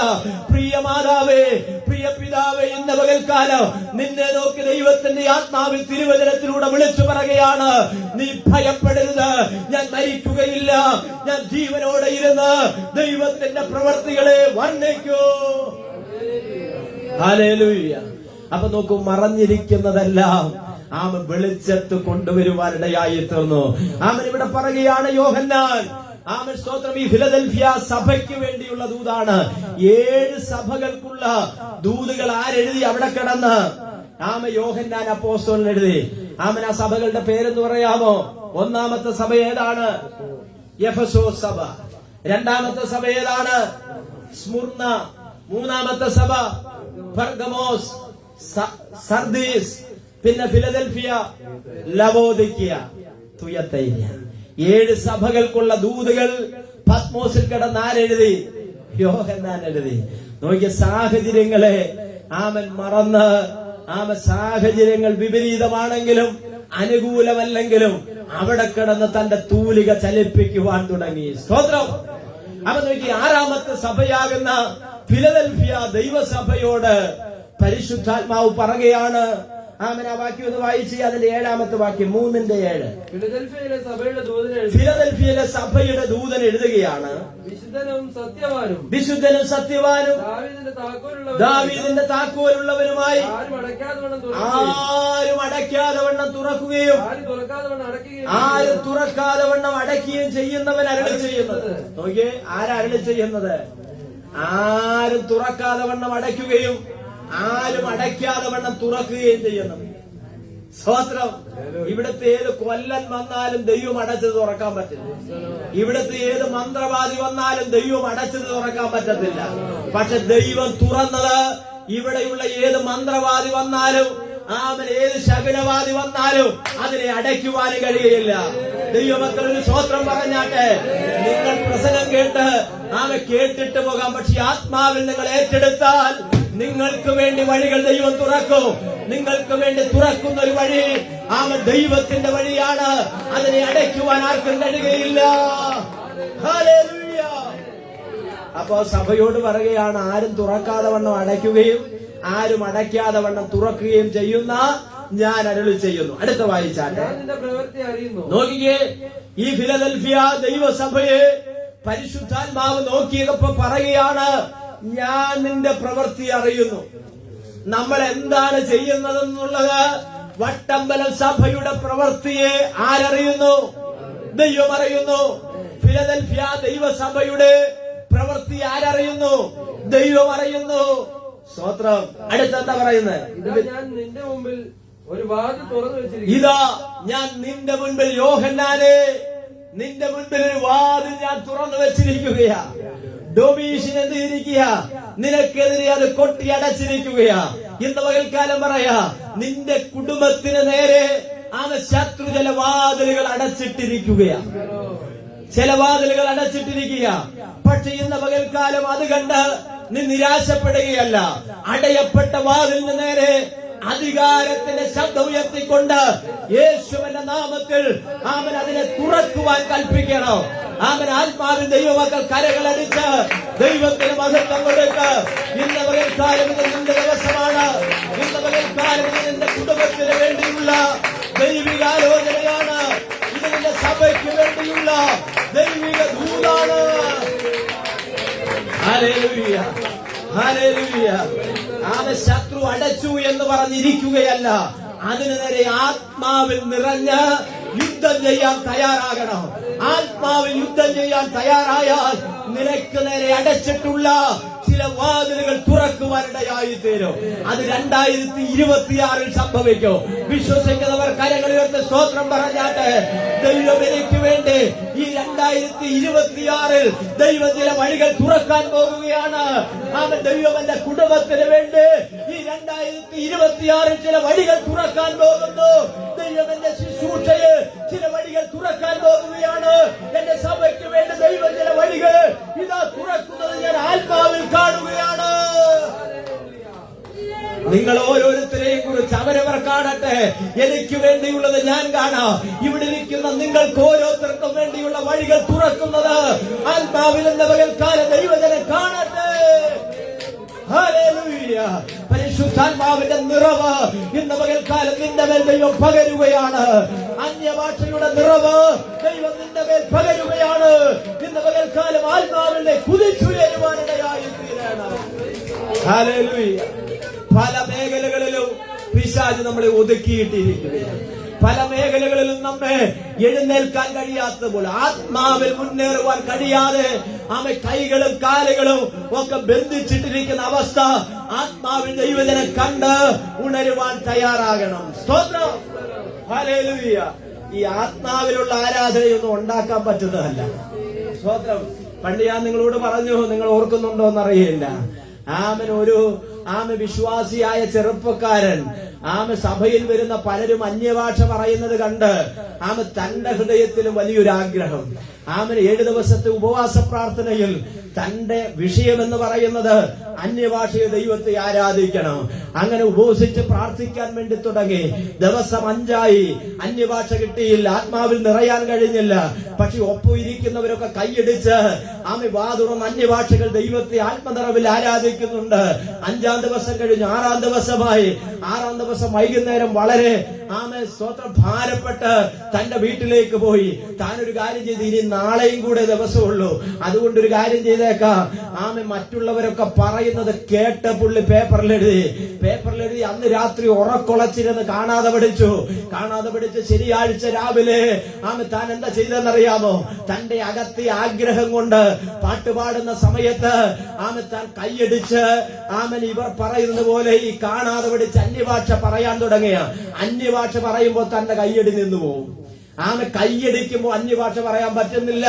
പ്രിയ മാതാവേ, പ്രിയ പിതാവേ, ഇന്ന് പകൽക്കാലം നിന്നെ നോക്കി ദൈവത്തിന്റെ ആത്മാവിൽ തിരുവചനത്തിലൂടെ വിളിച്ചു പറയുകയാണ്, നീ ഭയപ്പെടരുത്. ഞാൻ മരിക്കുകയില്ല, ഞാൻ ജീവനോടെ ഇരുന്ന് ദൈവത്തിന്റെ പ്രവൃത്തികളെ വർണ്ണിക്കൂ. ഹല്ലേലൂയ. അപ്പൊ നോക്കൂ, മറഞ്ഞിരിക്കുന്നതെല്ലാം വെളിച്ചത്ത് കൊണ്ടുവരുവാനിടയായി തീർന്നു. ഇവിടെ പറയുകയാണ് യോഹന്നാൻ, സ്തോത്രം, ഈ ഫിലദൽഫിയ സഭയ്ക്ക് വേണ്ടിയുള്ള ദൂതാണ്. 7 സഭകൾക്കുള്ള ദൂതുകൾ ആരെഴുതി അവിടെ കിടന്ന്? യോഹന്നാൻ അപ്പോസ്തലൻ എഴുതി. ആ സഭകളുടെ പേരെന്ന് പറയാമോ? ഒന്നാമത്തെ സഭ ഏതാണ്? എഫെസോസ് സഭ. രണ്ടാമത്തെ സഭ ഏതാണ്? സ്മുർന. മൂന്നാമത്തെ സഭ പെർഗമോസ്, സർദീസ്, പിന്നെ ഫിലദൽഫിയ, ലവോദിക്കിയ, തുയത്തൈര. 7 സഭകൾക്കുള്ള ദൂതുകൾ പത്മോസിൽ കിടന്ന് ആരെഴുതി? യോഹന്നാൻ എഴുതി. നോക്കിയ സാഹചര്യങ്ങളെ മറന്ന്, സാഹചര്യങ്ങൾ വിപരീതമാണെങ്കിലും അനുകൂലമല്ലെങ്കിലും അവിടെ കിടന്ന് തന്റെ തൂലിക ചലിപ്പിക്കുവാൻ തുടങ്ങി. സ്തോത്രം. അപ്പൊ നോക്കി, 6ാമത്തെ സഭയാകുന്ന ഫിലദൽഫിയ ദൈവസഭയോട് പരിശുദ്ധാത്മാവ് പറയുകയാണ്. ആ വാക്യം ഒന്ന് വായിച്ച്, അതിന്റെ 7ാമത്തെ വാക്യം, 3:7. ഫിലദൽഫിയയിലെ സഭയുടെ ദൂതൻ എഴുതുകയാണ്, വിശുദ്ധനും സത്യവാനും ദാവീദിന്റെ താക്കോലുള്ളവനുമായി ആരും അടയ്ക്കാതെ വണ്ണം തുറക്കുകയും ആരും തുറക്കാതെ വണ്ണം അടയ്ക്കുകയും ചെയ്യുന്നവൻ അരുളി ചെയ്യുന്നത്. നോക്കിയേ, ആരരുളി ചെയ്യുന്നത്? ആരും തുറക്കാതെ വണ്ണം അടയ്ക്കുകയും ആരും അടയ്ക്കാതെ വണ്ണം തുറക്കുകയും ചെയ്യുന്നു. സ്തോത്രം. ഇവിടുത്തെ ഏത് കൊല്ലൻ വന്നാലും ദൈവം അടച്ചത് തുറക്കാൻ പറ്റില്ല. ഇവിടുത്തെ ഏത് മന്ത്രവാദി വന്നാലും ദൈവം അടച്ചത് തുറക്കാൻ പറ്റത്തില്ല. പക്ഷെ ദൈവം തുറന്നത്, ഇവിടെയുള്ള ഏത് മന്ത്രവാദി വന്നാലും ഏത് ശകുനവാദി വന്നാലും അതിനെ അടയ്ക്കുവാനും കഴിയുകയില്ല. ദൈവമക്കൾ ഒരു സ്തോത്രം പറഞ്ഞാട്ടെ. നിങ്ങൾ പ്രസംഗം കേട്ടിട്ട് പോകാം, പക്ഷെ ആത്മാവിൽ നിങ്ങൾ ഏറ്റെടുത്താൽ നിങ്ങൾക്ക് വേണ്ടി വഴികൾ ദൈവം തുറക്കും. നിങ്ങൾക്ക് വേണ്ടി തുറക്കുന്ന ഒരു വഴി ദൈവത്തിന്റെ വഴിയാണ്. അതിനെ അടയ്ക്കുവാൻ ആർക്കും കഴിയുകയില്ല. ഹല്ലേലൂയ. അപ്പോ സഭയോട് പറയുകയാണ്, ആരും തുറക്കാതെ വണ്ണം അടയ്ക്കുകയും ആരും അടയ്ക്കാതെ വണ്ണം തുറക്കുകയും ചെയ്യുന്ന ഞാൻ അരുളി ചെയ്യുന്നു. അടുത്ത വായിച്ചാട്ടെ. നോക്കിക്കേ, ഈ ഫിലദൽഫിയ ദൈവസഭയെ പരിശുദ്ധാത്മാവ് നോക്കിയപ്പോ പറയുകയാണ്, ഞാൻ നിന്റെ പ്രവൃത്തി അറിയുന്നു. നമ്മൾ എന്താണ് ചെയ്യുന്നതെന്നുള്ളത് വട്ടമ്പലം സഭയുടെ പ്രവൃത്തിയെ ആരറിയുന്നു? ദൈവം അറിയുന്നു. ഫിലദൽഫിയ ദൈവസഭയുടെ പ്രവൃത്തി ആരറിയുന്നു? ദൈവം അറിയുന്നു. സ്തോത്രം. അടുത്തെന്താ പറയുന്നത്? ഞാൻ നിന്റെ മുമ്പിൽ ഒരു വാതിൽ തുറന്നു വെച്ചിരിക്കുന്നു. ഇതാ ഞാൻ നിന്റെ മുൻപിൽ, യോഹന്നാനെ, നിന്റെ മുൻപിൽ ഒരു വാതിൽ ഞാൻ തുറന്നു വെച്ചിരിക്കുകയാ. ഡൊമീഷ്യൻ എന്തിരിക്കുക? നിനക്കെതിരെ അത് കൊട്ടി അടച്ചിരിക്കുകയാ. ഇന്ന് പകൽക്കാലം പറയാ, നിന്റെ കുടുംബത്തിന് നേരെ ശത്രു ചില വാതിലുകൾ അടച്ചിട്ടിരിക്കുകയാ. ചില വാതിലുകൾ അടച്ചിട്ടിരിക്കുക. പക്ഷെ ഇന്ന് പകൽക്കാലം അത് കണ്ട് നീ നിരാശപ്പെടുകയല്ല. അടയപ്പെട്ട വാതിലിന് നേരെ അധികാരത്തിന്റെ ശബ്ദം ഉയർത്തിക്കൊണ്ട് യേശുവിന്റെ നാമത്തിൽ അതിനെ തുറക്കുവാൻ കൽപ്പിക്കണം. ആത്മാവിൽ ദൈവമക്കൾ കരകളടിച്ച് ദൈവത്തിന് മഹത്വം കൊടുക്ക്. ഇന്ന് പകൽക്കാലം ഇത് നിന്റെ ദിവസമാണ്. ഇന്ന് പകൽക്കാലം ഇത് നിന്റെ കുടുംബത്തിന് വേണ്ടിയുള്ള ദൈവിക ആലോചനയാണ്. ഇത് നിന്റെ സഭയ്ക്ക് വേണ്ടിയുള്ള ദൈവിക ദൂതാണ്. Hallelujah, hallelujah. ശത്രു അടച്ചു എന്ന് പറഞ്ഞിരിക്കുകയല്ല, അതിനു നേരെ ആത്മാവിൽ നിറഞ്ഞ് യുദ്ധം ചെയ്യാൻ തയ്യാറാകണം. ആത്മാവിൽ യുദ്ധം ചെയ്യാൻ തയ്യാറായാൽ നിനക്ക് നേരെ അടച്ചിട്ടുള്ള ചില വാതിലുകൾ തുറക്കുവാനിടയായി തീരും. അത് 2026 സംഭവിക്കും. വിശ്വസിക്കുന്നവർ കരങ്ങൾ ഉയർത്തി സ്തോത്രം പറഞ്ഞാട്ടെ. ദൈവം എനിക്ക് വേണ്ടി ഈ 2026 ദൈവം ചില വഴികൾ തുറക്കാൻ പോകുകയാണ്. അവൻ ദൈവം എന്റെ കുടുംബത്തിന് വേണ്ടി ഈ 2026 ചില വഴികൾ തുറക്കാൻ പോകുന്നു. ദൈവം എന്റെ ശുശ്രൂഷയെ ചില വഴികൾ തുറക്കാൻ പോകുകയാണ്. എന്റെ സഭയ്ക്ക് വേണ്ടി ദൈവം ചില വഴികൾ ഇതാ തുറക്കുന്നത് ഞാൻ ആത്മാവിൽ കാണുകയാണ്. നിങ്ങൾ ഓരോരുത്തരെയും കുറിച്ച് അവരവർ കാണട്ടെ. എനിക്ക് വേണ്ടിയുള്ളത് ഞാൻ കാണാം. ഇവിടെ ഇരിക്കുന്ന നിങ്ങൾക്ക് ഓരോരുത്തർക്കും വേണ്ടിയുള്ള വഴികൾ തുറക്കുന്നത് ആത്മാവിൽ എന്ന പകൽക്കാല ദൈവജനം കാണട്ടെ. ഹല്ലേലൂയ. പരിശുദ്ധാത്മാവിന്റെ നിറവ് ഇന്ന് പകൽക്കാലം നിന്റെ മേൽ ദൈവം പകരുകയാണ്. അന്യഭാഷയുടെ നിറവ് ദൈവം നിന്റെ മേൽ പകരുകയാണ്. ഇന്ന് പകൽക്കാലം ആത്മാവിനെ കുതിച്ചുയരുവാനിടയായി തീരണം. ഹല്ലേലൂയ. പല മേഖലകളിലും പിശാച് നമ്മളെ ഒതുക്കിയിട്ടിരിക്കുകയാണ്. പല മേഖലകളിലും നമ്മെ എഴുന്നേൽക്കാൻ കഴിയാത്തതുപോലെ ആത്മാവിൽ മുന്നേറുവാൻ കഴിയാതെ ആമെ കൈകളും കാലുകളും ഒക്കെ ബന്ധിച്ചിട്ടിരിക്കുന്ന അവസ്ഥ ആത്മാവിൽ ദൈവജനം കണ്ട് ഉണരുവാൻ തയ്യാറാകണം. സ്തോത്രം. ഹല്ലേലൂയ. ഈ ആത്മാവിലുള്ള ആരാധനയൊന്നും ഉണ്ടാക്കാൻ പറ്റുന്നതല്ല. സ്തോത്രം. പണ്ട് ഞാൻ നിങ്ങളോട് പറഞ്ഞു, നിങ്ങൾ ഓർക്കുന്നുണ്ടോ എന്നറിയില്ല. ആമ വിശ്വാസിയായ ചെറുപ്പക്കാരൻ സഭയിൽ വരുന്ന പലരും അന്യഭാഷ പറയുന്നത് കണ്ട് തന്റെ ഹൃദയത്തിലും വലിയൊരു ആഗ്രഹം. 7 ദിവസത്തെ ഉപവാസ പ്രാർത്ഥനയിൽ തന്റെ വിഷയമെന്ന് പറയുന്നത് അന്യഭാഷയെ ദൈവത്തെ ആരാധിക്കണം. അങ്ങനെ ഉപവസിച്ച് പ്രാർത്ഥിക്കാൻ വേണ്ടി തുടങ്ങി. ദിവസം 5ആയി, അന്യഭാഷ കിട്ടിയില്ല, ആത്മാവിൽ നിറയാൻ കഴിഞ്ഞില്ല. പക്ഷെ ഒപ്പം ഇരിക്കുന്നവരൊക്കെ കൈയടിച്ച് വാതുറന്ന് അന്യഭാഷകൾ ദൈവത്തെ ആത്മനിറവിൽ ആരാധിക്കുന്നുണ്ട്. 5ആം ദിവസം കഴിഞ്ഞു, 6ആം ദിവസമായി. 6ആം ദിവസം വൈകുന്നേരം വളരെ സ്തോത്രം ഭാരപ്പെട്ട് തന്റെ വീട്ടിലേക്ക് പോയി. താനൊരു കാര്യം ചെയ്ത്, ഇനി നാളെയും കൂടെ ദിവസമുള്ളൂ, അതുകൊണ്ടൊരു കാര്യം ചെയ്തേക്കാം. മറ്റുള്ളവരൊക്കെ പറയുന്നത് കേട്ട് പുള്ളി പേപ്പറിലെഴുതി അന്ന് രാത്രി ഉറക്കൊളച്ചിരുന്ന് കാണാതെ പഠിച്ചു. ശനിയാഴ്ച രാവിലെ താൻ എന്താ ചെയ്തെന്നറിയാമോ? തന്റെ അകത്തെ ആഗ്രഹം കൊണ്ട് പാട്ടുപാടുന്ന സമയത്ത് താൻ കൈയടിച്ച് ഇവർ പറയുന്നത് പോലെ ഈ കാണാതെ പഠിച്ച് അന്യഭാഷ പറയാൻ തുടങ്ങിയ. അന്യഭാഷ പറയുമ്പോൾ തന്റെ കൈയടി നിന്നു പോകും. കൈയടിക്കുമ്പോ അന്യഭാഷ പറയാൻ പറ്റുന്നില്ല,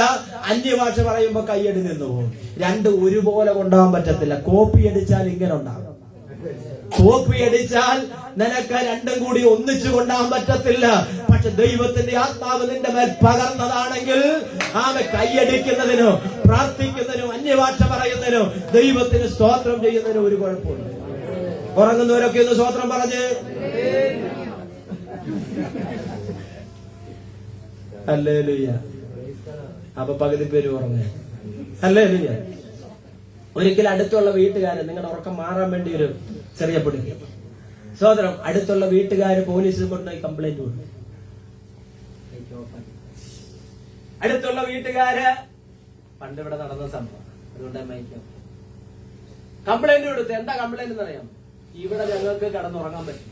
അന്യഭാഷ പറയുമ്പോ കൈയടി നിന്നു പോകും. രണ്ടും ഒരുപോലെ കൊണ്ടുപോകാൻ പറ്റത്തില്ല. കോപ്പി അടിച്ചാൽ ഇങ്ങനെ ഉണ്ടാകും. കോപ്പി അടിച്ചാൽ നിനക്ക് രണ്ടും കൂടി ഒന്നിച്ചു കൊണ്ടാൻ പറ്റത്തില്ല. പക്ഷെ ദൈവത്തിന്റെ ആത്മാവ് നിന്റെ മേൽ പകർന്നതാണെങ്കിൽ കൈയടിക്കുന്നതിനോ പ്രാർത്ഥിക്കുന്നതിനോ അന്യഭാഷ പറയുന്നതിനോ ദൈവത്തിന് സ്തോത്രം ചെയ്യുന്നതിനോ ഒരു കുഴപ്പമില്ല. ഉറങ്ങുന്നവരൊക്കെ ഒന്ന് സ്തോത്രം പറഞ്ഞ് ഹല്ലേലൂയ. അപ്പൊ പകുതി പേര് ഉറങ്ങേ. ഹല്ലേലൂയ. ഒരിക്കലും അടുത്തുള്ള വീട്ടുകാര് നിങ്ങളുടെ ഉറക്കം മാറാൻ വേണ്ടി ഒരു ചെറിയ പിടിക്കും. സഹോദരം, അടുത്തുള്ള വീട്ടുകാര് പോലീസിൽ കൊണ്ടുപോയി കംപ്ലൈന്റ് കൊടുത്തു. അടുത്തുള്ള വീട്ടുകാര് പണ്ട് ഇവിടെ നടന്ന സംഭവം, അതുകൊണ്ട് കംപ്ലൈന്റ് കൊടുത്തു. എന്താ കംപ്ലൈന്റ് എന്നറിയാം? ഇവിടെ ഞങ്ങൾക്ക് കിടന്നുറങ്ങാൻ പറ്റും.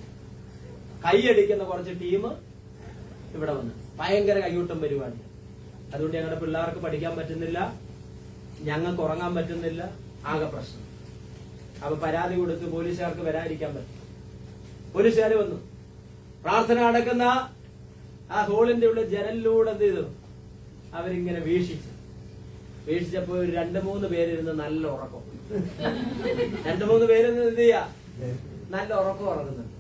കൈയടിക്കുന്ന കുറച്ച് ടീം ഇവിടെ വന്ന് ഭയങ്കര കൈയൂട്ടം പരിപാടി. അതുകൊണ്ട് ഞങ്ങളുടെ പിള്ളേർക്ക് പഠിക്കാൻ പറ്റുന്നില്ല, ഞങ്ങൾക്ക് ഉറങ്ങാൻ പറ്റുന്നില്ല, ആകെ പ്രശ്നം. അപ്പൊ പരാതി കൊടുത്ത് പോലീസുകാർക്ക് വരാതിരിക്കാൻ പറ്റും. പോലീസുകാർ വന്നു. പ്രാർത്ഥന നടക്കുന്ന ആ ഹോളിന്റെ ഉള്ളിൽ ജനലിലൂടെ എന്ത് ചെയ്തു? അവരിങ്ങനെ വീക്ഷിച്ചപ്പോ 2-3 പേരിരുന്ന് നല്ല ഉറക്കം. 2-3 പേരിന്ന് എന്ത് ചെയ്യാ? നല്ല ഉറക്കം ഉറങ്ങുന്നുണ്ട്.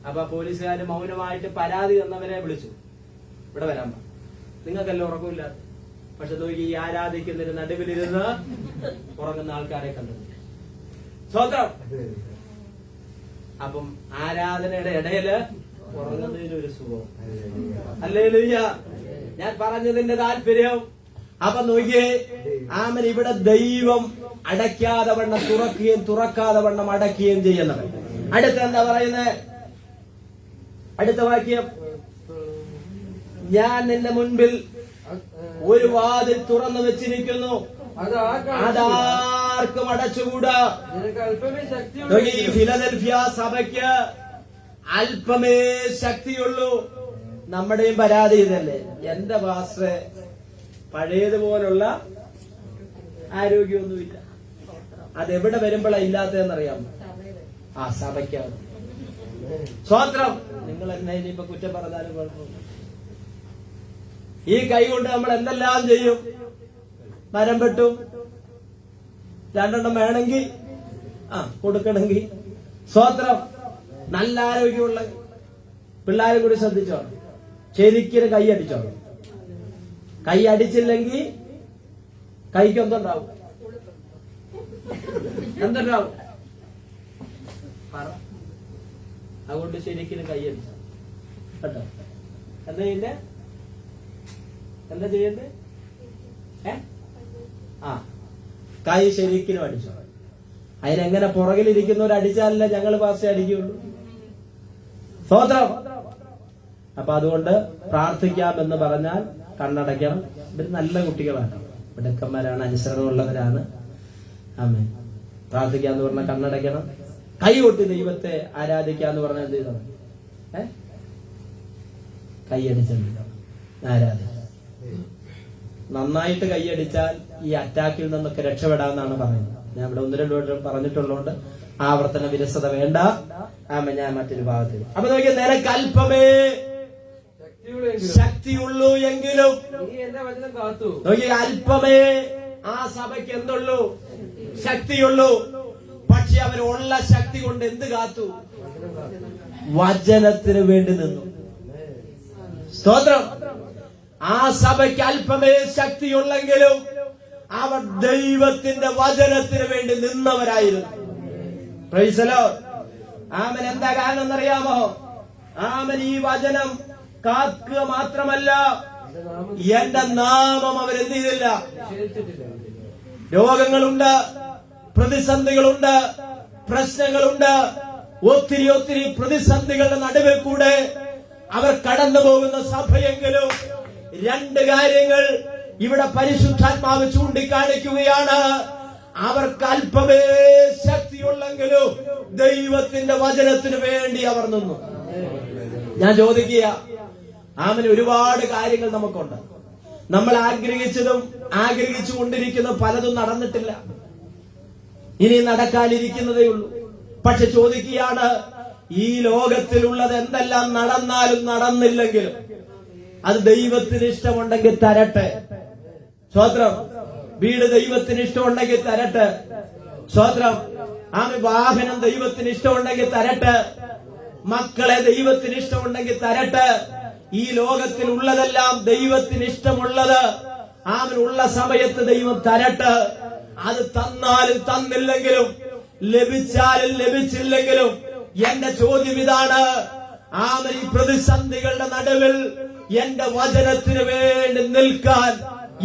അപ്പൊ പോലീസുകാര് മൗനമായിട്ട് പരാതി തന്നവരെ വിളിച്ചു. ഇവിടെ വരാൻ പറഞ്ഞു. നിങ്ങൾക്കെല്ലാം ഉറക്കമില്ലാത്ത, പക്ഷെ നോക്കി ഈ ആരാധിക്കുന്നതിന് നടുവിലിരുന്ന് ഉറങ്ങുന്ന ആൾക്കാരെ കണ്ടു. സ്വന്തം അപ്പം ആരാധനയുടെ ഇടയില് ഉറങ്ങുന്നതിനൊരു സുഖം. ഹല്ലേലൂയ. ഞാൻ പറഞ്ഞതിന്റെ താല്പര്യം അപ്പൊ നോക്കിയേ, ഇവിടെ ദൈവം അടയ്ക്കാതെ വണ്ണം തുറക്കുകയും തുറക്കാതെ വണ്ണം അടയ്ക്കുകയും ചെയ്യുന്നവൻ. അടുത്ത എന്താ പറയുന്നത്? അടുത്ത വാക്യം, ഞാൻ നിന്റെ മുൻപിൽ ഒരു വാതിൽ തുറന്നു വെച്ചിരിക്കുന്നു, അതാർക്കും അടച്ചുകൂടാ. ഈ ഫിലദൽഫിയ സഭയ്ക്ക് അല്പമേ ശക്തിയുള്ളൂ. നമ്മുടെയും പരാതി ഇതല്ലേ, എന്റെ പാസ്റ്ററെ പഴയതുപോലുള്ള ആരോഗ്യമൊന്നുമില്ല. അതെവിടെ വരുമ്പോഴാ ഇല്ലാത്തതെന്നറിയാമോ? ആ സഭയ്ക്കാണ്. സ്വതന്ത്രം. നിങ്ങൾ എന്നെ ഇനിയിപ്പോ കുറ്റം പറഞ്ഞാലും കുഴപ്പമില്ല. ഈ കൈ കൊണ്ട് നമ്മൾ എന്തെല്ലാം ചെയ്യും? മരം വെട്ടും, 2 എണ്ണം വേണമെങ്കിൽ കൊടുക്കണമെങ്കിൽ. സ്വതന്ത്രം. നല്ല ആരോഗ്യമുള്ള പിള്ളേരെ കൂടി ശ്രദ്ധിച്ചോ, ശരിക്കും കൈ അടിച്ചോ. കൈ അടിച്ചില്ലെങ്കിൽ കൈക്ക് എന്തുണ്ടാവും? എന്തുണ്ടാവും? അതുകൊണ്ട് ശരിക്കും കൈ അടിച്ചു കേട്ടോ. എന്താ ചെയ്യണ്ടേ? എന്താ ചെയ്യണ്ടേ? കൈ ശരിക്കും അടിച്ചു. അതിനെങ്ങനെ പുറകിലിരിക്കുന്നവർ അടിച്ചാലല്ല ഞങ്ങൾ പാസ്റ്റേ അടിക്കുള്ളൂ. സ്തോത്രം. അപ്പൊ അതുകൊണ്ട് പ്രാർത്ഥിക്കാമെന്ന് പറഞ്ഞാൽ കണ്ണടയ്ക്കണം. ഇവർ നല്ല കുട്ടികളാണ്, മിടുക്കന്മാരാണ്, അനുസരണമുള്ളവരാണ്. ആമേൻ. പ്രാർത്ഥിക്കാന്ന് പറഞ്ഞാൽ കണ്ണടയ്ക്കണം. കൈകൊട്ടി ദൈവത്തെ ആരാധിക്കാന്ന് പറഞ്ഞാൽ എന്ത് ചെയ്തോ? കൈയടിച്ചില്ല ആരാധിക്കാം. നന്നായിട്ട് കൈയടിച്ചാൽ ഈ അറ്റാക്കിൽ നിന്നൊക്കെ രക്ഷപ്പെടാമെന്നാണ് പറയുന്നത്. ഞാൻ ഇവിടെ 1-2 വട്ടം പറഞ്ഞിട്ടുള്ളതുകൊണ്ട് ആവർത്തന വിരസത വേണ്ട. ഞാൻ മറ്റൊരു ഭാഗത്തിൽ. അപ്പൊ നോക്കിയ നിനക്ക് അല്പമേ ശക്തിയുള്ളൂ എങ്കിലും നോക്കിയ അല്പമേ ആ സഭയ്ക്ക് എന്തുള്ളൂ? ശക്തിയുള്ളൂ. പക്ഷെ അവരുള്ള ശക്തി കൊണ്ട് എന്ത് കാത്തു? വചനത്തിന് വേണ്ടി നിന്നു. സ്തോത്രം. ആ സഭയ്ക്ക് അല്പമേ ശക്തിയുള്ളെങ്കിലും അവർ ദൈവത്തിന്റെ വചനത്തിന് വേണ്ടി നിന്നവരായിരുന്നു. Praise the lord. ആമേൻ. എന്താ കാരണം എന്നറിയാമോ? ആമേൻ. ഈ വചനം കാക്കുക മാത്രമല്ല, എന്റെ നാമം അവരെന്ത് ചെയ്തില്ല? രോഗങ്ങളുണ്ട്, പ്രതിസന്ധികളുണ്ട്, പ്രശ്നങ്ങളുണ്ട്. ഒത്തിരി പ്രതിസന്ധികളുടെ നടുവിൽ കൂടെ അവർ കടന്നു പോകുന്ന സഭയെങ്കിലും 2 കാര്യങ്ങൾ ഇവിടെ പരിശുദ്ധാത്മാവ് ചൂണ്ടിക്കാണിക്കുകയാണ്. അവർക്ക് അല്പമേ ശക്തിയുള്ളെങ്കിലും ദൈവത്തിന്റെ വചനത്തിന് വേണ്ടി അവർ നിന്നു. ഞാൻ ചോദിക്കുക, ആമേൻ. ഒരുപാട് കാര്യങ്ങൾ നമുക്കുണ്ട്. നമ്മൾ ആഗ്രഹിച്ചതും ആഗ്രഹിച്ചുകൊണ്ടിരിക്കുന്ന പലതും നടന്നിട്ടില്ല, ഇനി നടക്കാനിരിക്കുന്നതേ ഉള്ളൂ. പക്ഷെ ചോദിക്കുകയാണ്, ഈ ലോകത്തിലുള്ളത് എന്തെല്ലാം നടന്നാലും നടന്നില്ലെങ്കിലും അത് ദൈവത്തിന് ഇഷ്ടമുണ്ടെങ്കിൽ തരട്ടെ. സ്തോത്രം. വീട് ദൈവത്തിന് ഇഷ്ടമുണ്ടെങ്കിൽ തരട്ടെ. സ്തോത്രം. വാഹനം ദൈവത്തിന് ഇഷ്ടമുണ്ടെങ്കിൽ തരട്ടെ. മക്കളെ ദൈവത്തിന് ഇഷ്ടമുണ്ടെങ്കിൽ തരട്ടെ. ഈ ലോകത്തിൽ ഉള്ളതെല്ലാം ദൈവത്തിന് ഇഷ്ടമുള്ളത് ഉള്ള സമയത്ത് ദൈവം തരട്ടെ. അത് തന്നാലും തന്നില്ലെങ്കിലും ലഭിച്ചാലും ലഭിച്ചില്ലെങ്കിലും എന്റെ ചോദ്യം ഇതാണ്, ഈ പ്രതിസന്ധികളുടെ നടുവിൽ എന്റെ വചനത്തിന് വേണ്ടി നിൽക്കാൻ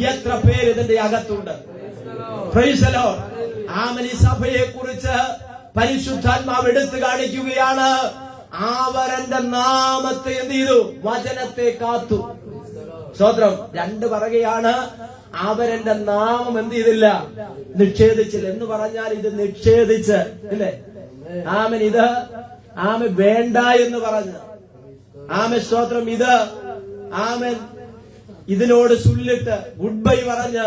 എത്ര പേര് ഇതിന്റെ അകത്തുണ്ട്? Praise the lord. ആമേൻ. ഈ സഭയെ കുറിച്ച് പരിശുദ്ധാത്മാവ് എടുത്തു കാണിക്കുകയാണ്. അവരെന്റെ നാമത്തെ എന്ത് ചെയ്തു? വചനത്തെ കാത്തു. സ്തോത്രം. 2 പറയുകയാണ്, അവരെന്റെ നാമം എന്ത് ചെയ്തില്ല? നിഷേധിച്ചില്ല. എന്ന് പറഞ്ഞാൽ ഇത് നിഷേധിച്ച് ഇല്ലേ? ആമേൻ. ഇത് വേണ്ട എന്ന് പറഞ്ഞ് ആമേൻ. സ്തോത്രം. ഇത് ആമേൻ. ഇതിനോട് ചൊല്ലിട്ട് ഗുഡ് ബൈ പറഞ്ഞ്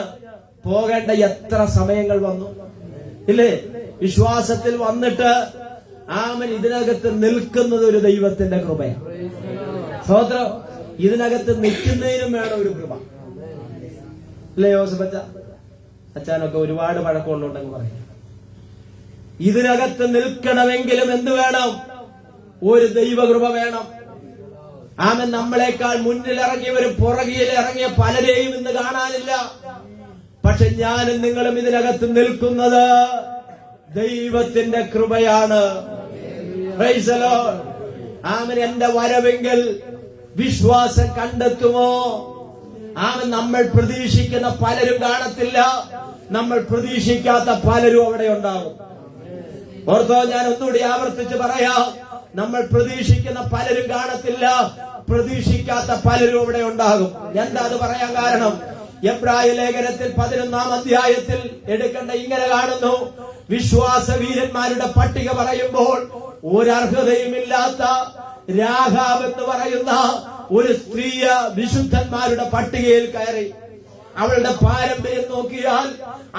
പോകേണ്ട എത്ര സമയങ്ങൾ വന്നു ഇല്ലേ? വിശ്വാസത്തിൽ വന്നിട്ട് ആമേൻ. ഇതിനകത്ത് നിൽക്കുന്നത് ഒരു ദൈവത്തിന്റെ കൃപയാണ്. സ്തോത്രം. ഇതിനകത്ത് നിൽക്കുന്നതിനും വേണം ഒരു കൃപ അല്ലേ? യോസഫ് അച്ഛനൊക്കെ ഒരുപാട് പഴക്കമുള്ളതുണ്ടെന്ന് പറയും. ഇതിനകത്ത് നിൽക്കണമെങ്കിലും എന്ത് വേണം? ഒരു ദൈവകൃപ വേണം. ആമേൻ. നമ്മളെക്കാൾ മുന്നിൽ ഇറങ്ങിയവരും പുറകിൽ ഇറങ്ങിയ പലരെയും ഇന്ന് കാണാനില്ല. പക്ഷെ ഞാനും നിങ്ങളും ഇതിനകത്ത് നിൽക്കുന്നത് ദൈവത്തിന്റെ കൃപയാണ്. Praise the lord. ആമേൻ. എന്റെ വരവെങ്കിൽ വിശ്വാസം കണ്ടെത്തുമോ? ആമേൻ. നമ്മൾ പ്രതീക്ഷിക്കുന്ന പലരും കാണത്തില്ല, നമ്മൾ പ്രതീക്ഷിക്കാത്ത പലരും അവിടെ ഉണ്ടാവും. ഓർത്തോ, ഞാൻ ഒന്നുകൂടി ആവർത്തിച്ച് പറയാം, നമ്മൾ പ്രതീക്ഷിക്കുന്ന പലരും കാണത്തില്ല, പ്രതീക്ഷിക്കാത്ത പലരും അവിടെ ഉണ്ടാകും. എന്താ അത് പറയാൻ കാരണം? എബ്രായ ലേഖനത്തിൽ 11-ാം അധ്യായത്തിൽ എടുക്കേണ്ട ഇങ്ങനെ കാണുന്നു, വിശ്വാസവീരന്മാരുടെ പട്ടിക പറയുമ്പോൾ ഒരർഹതയുമില്ലാത്ത രാഹാബ് എന്ന് പറയുന്ന ഒരു സ്ത്രീ വിശുദ്ധന്മാരുടെ പട്ടികയിൽ കയറി. അവളുടെ പാരമ്പര്യം നോക്കിയാൽ,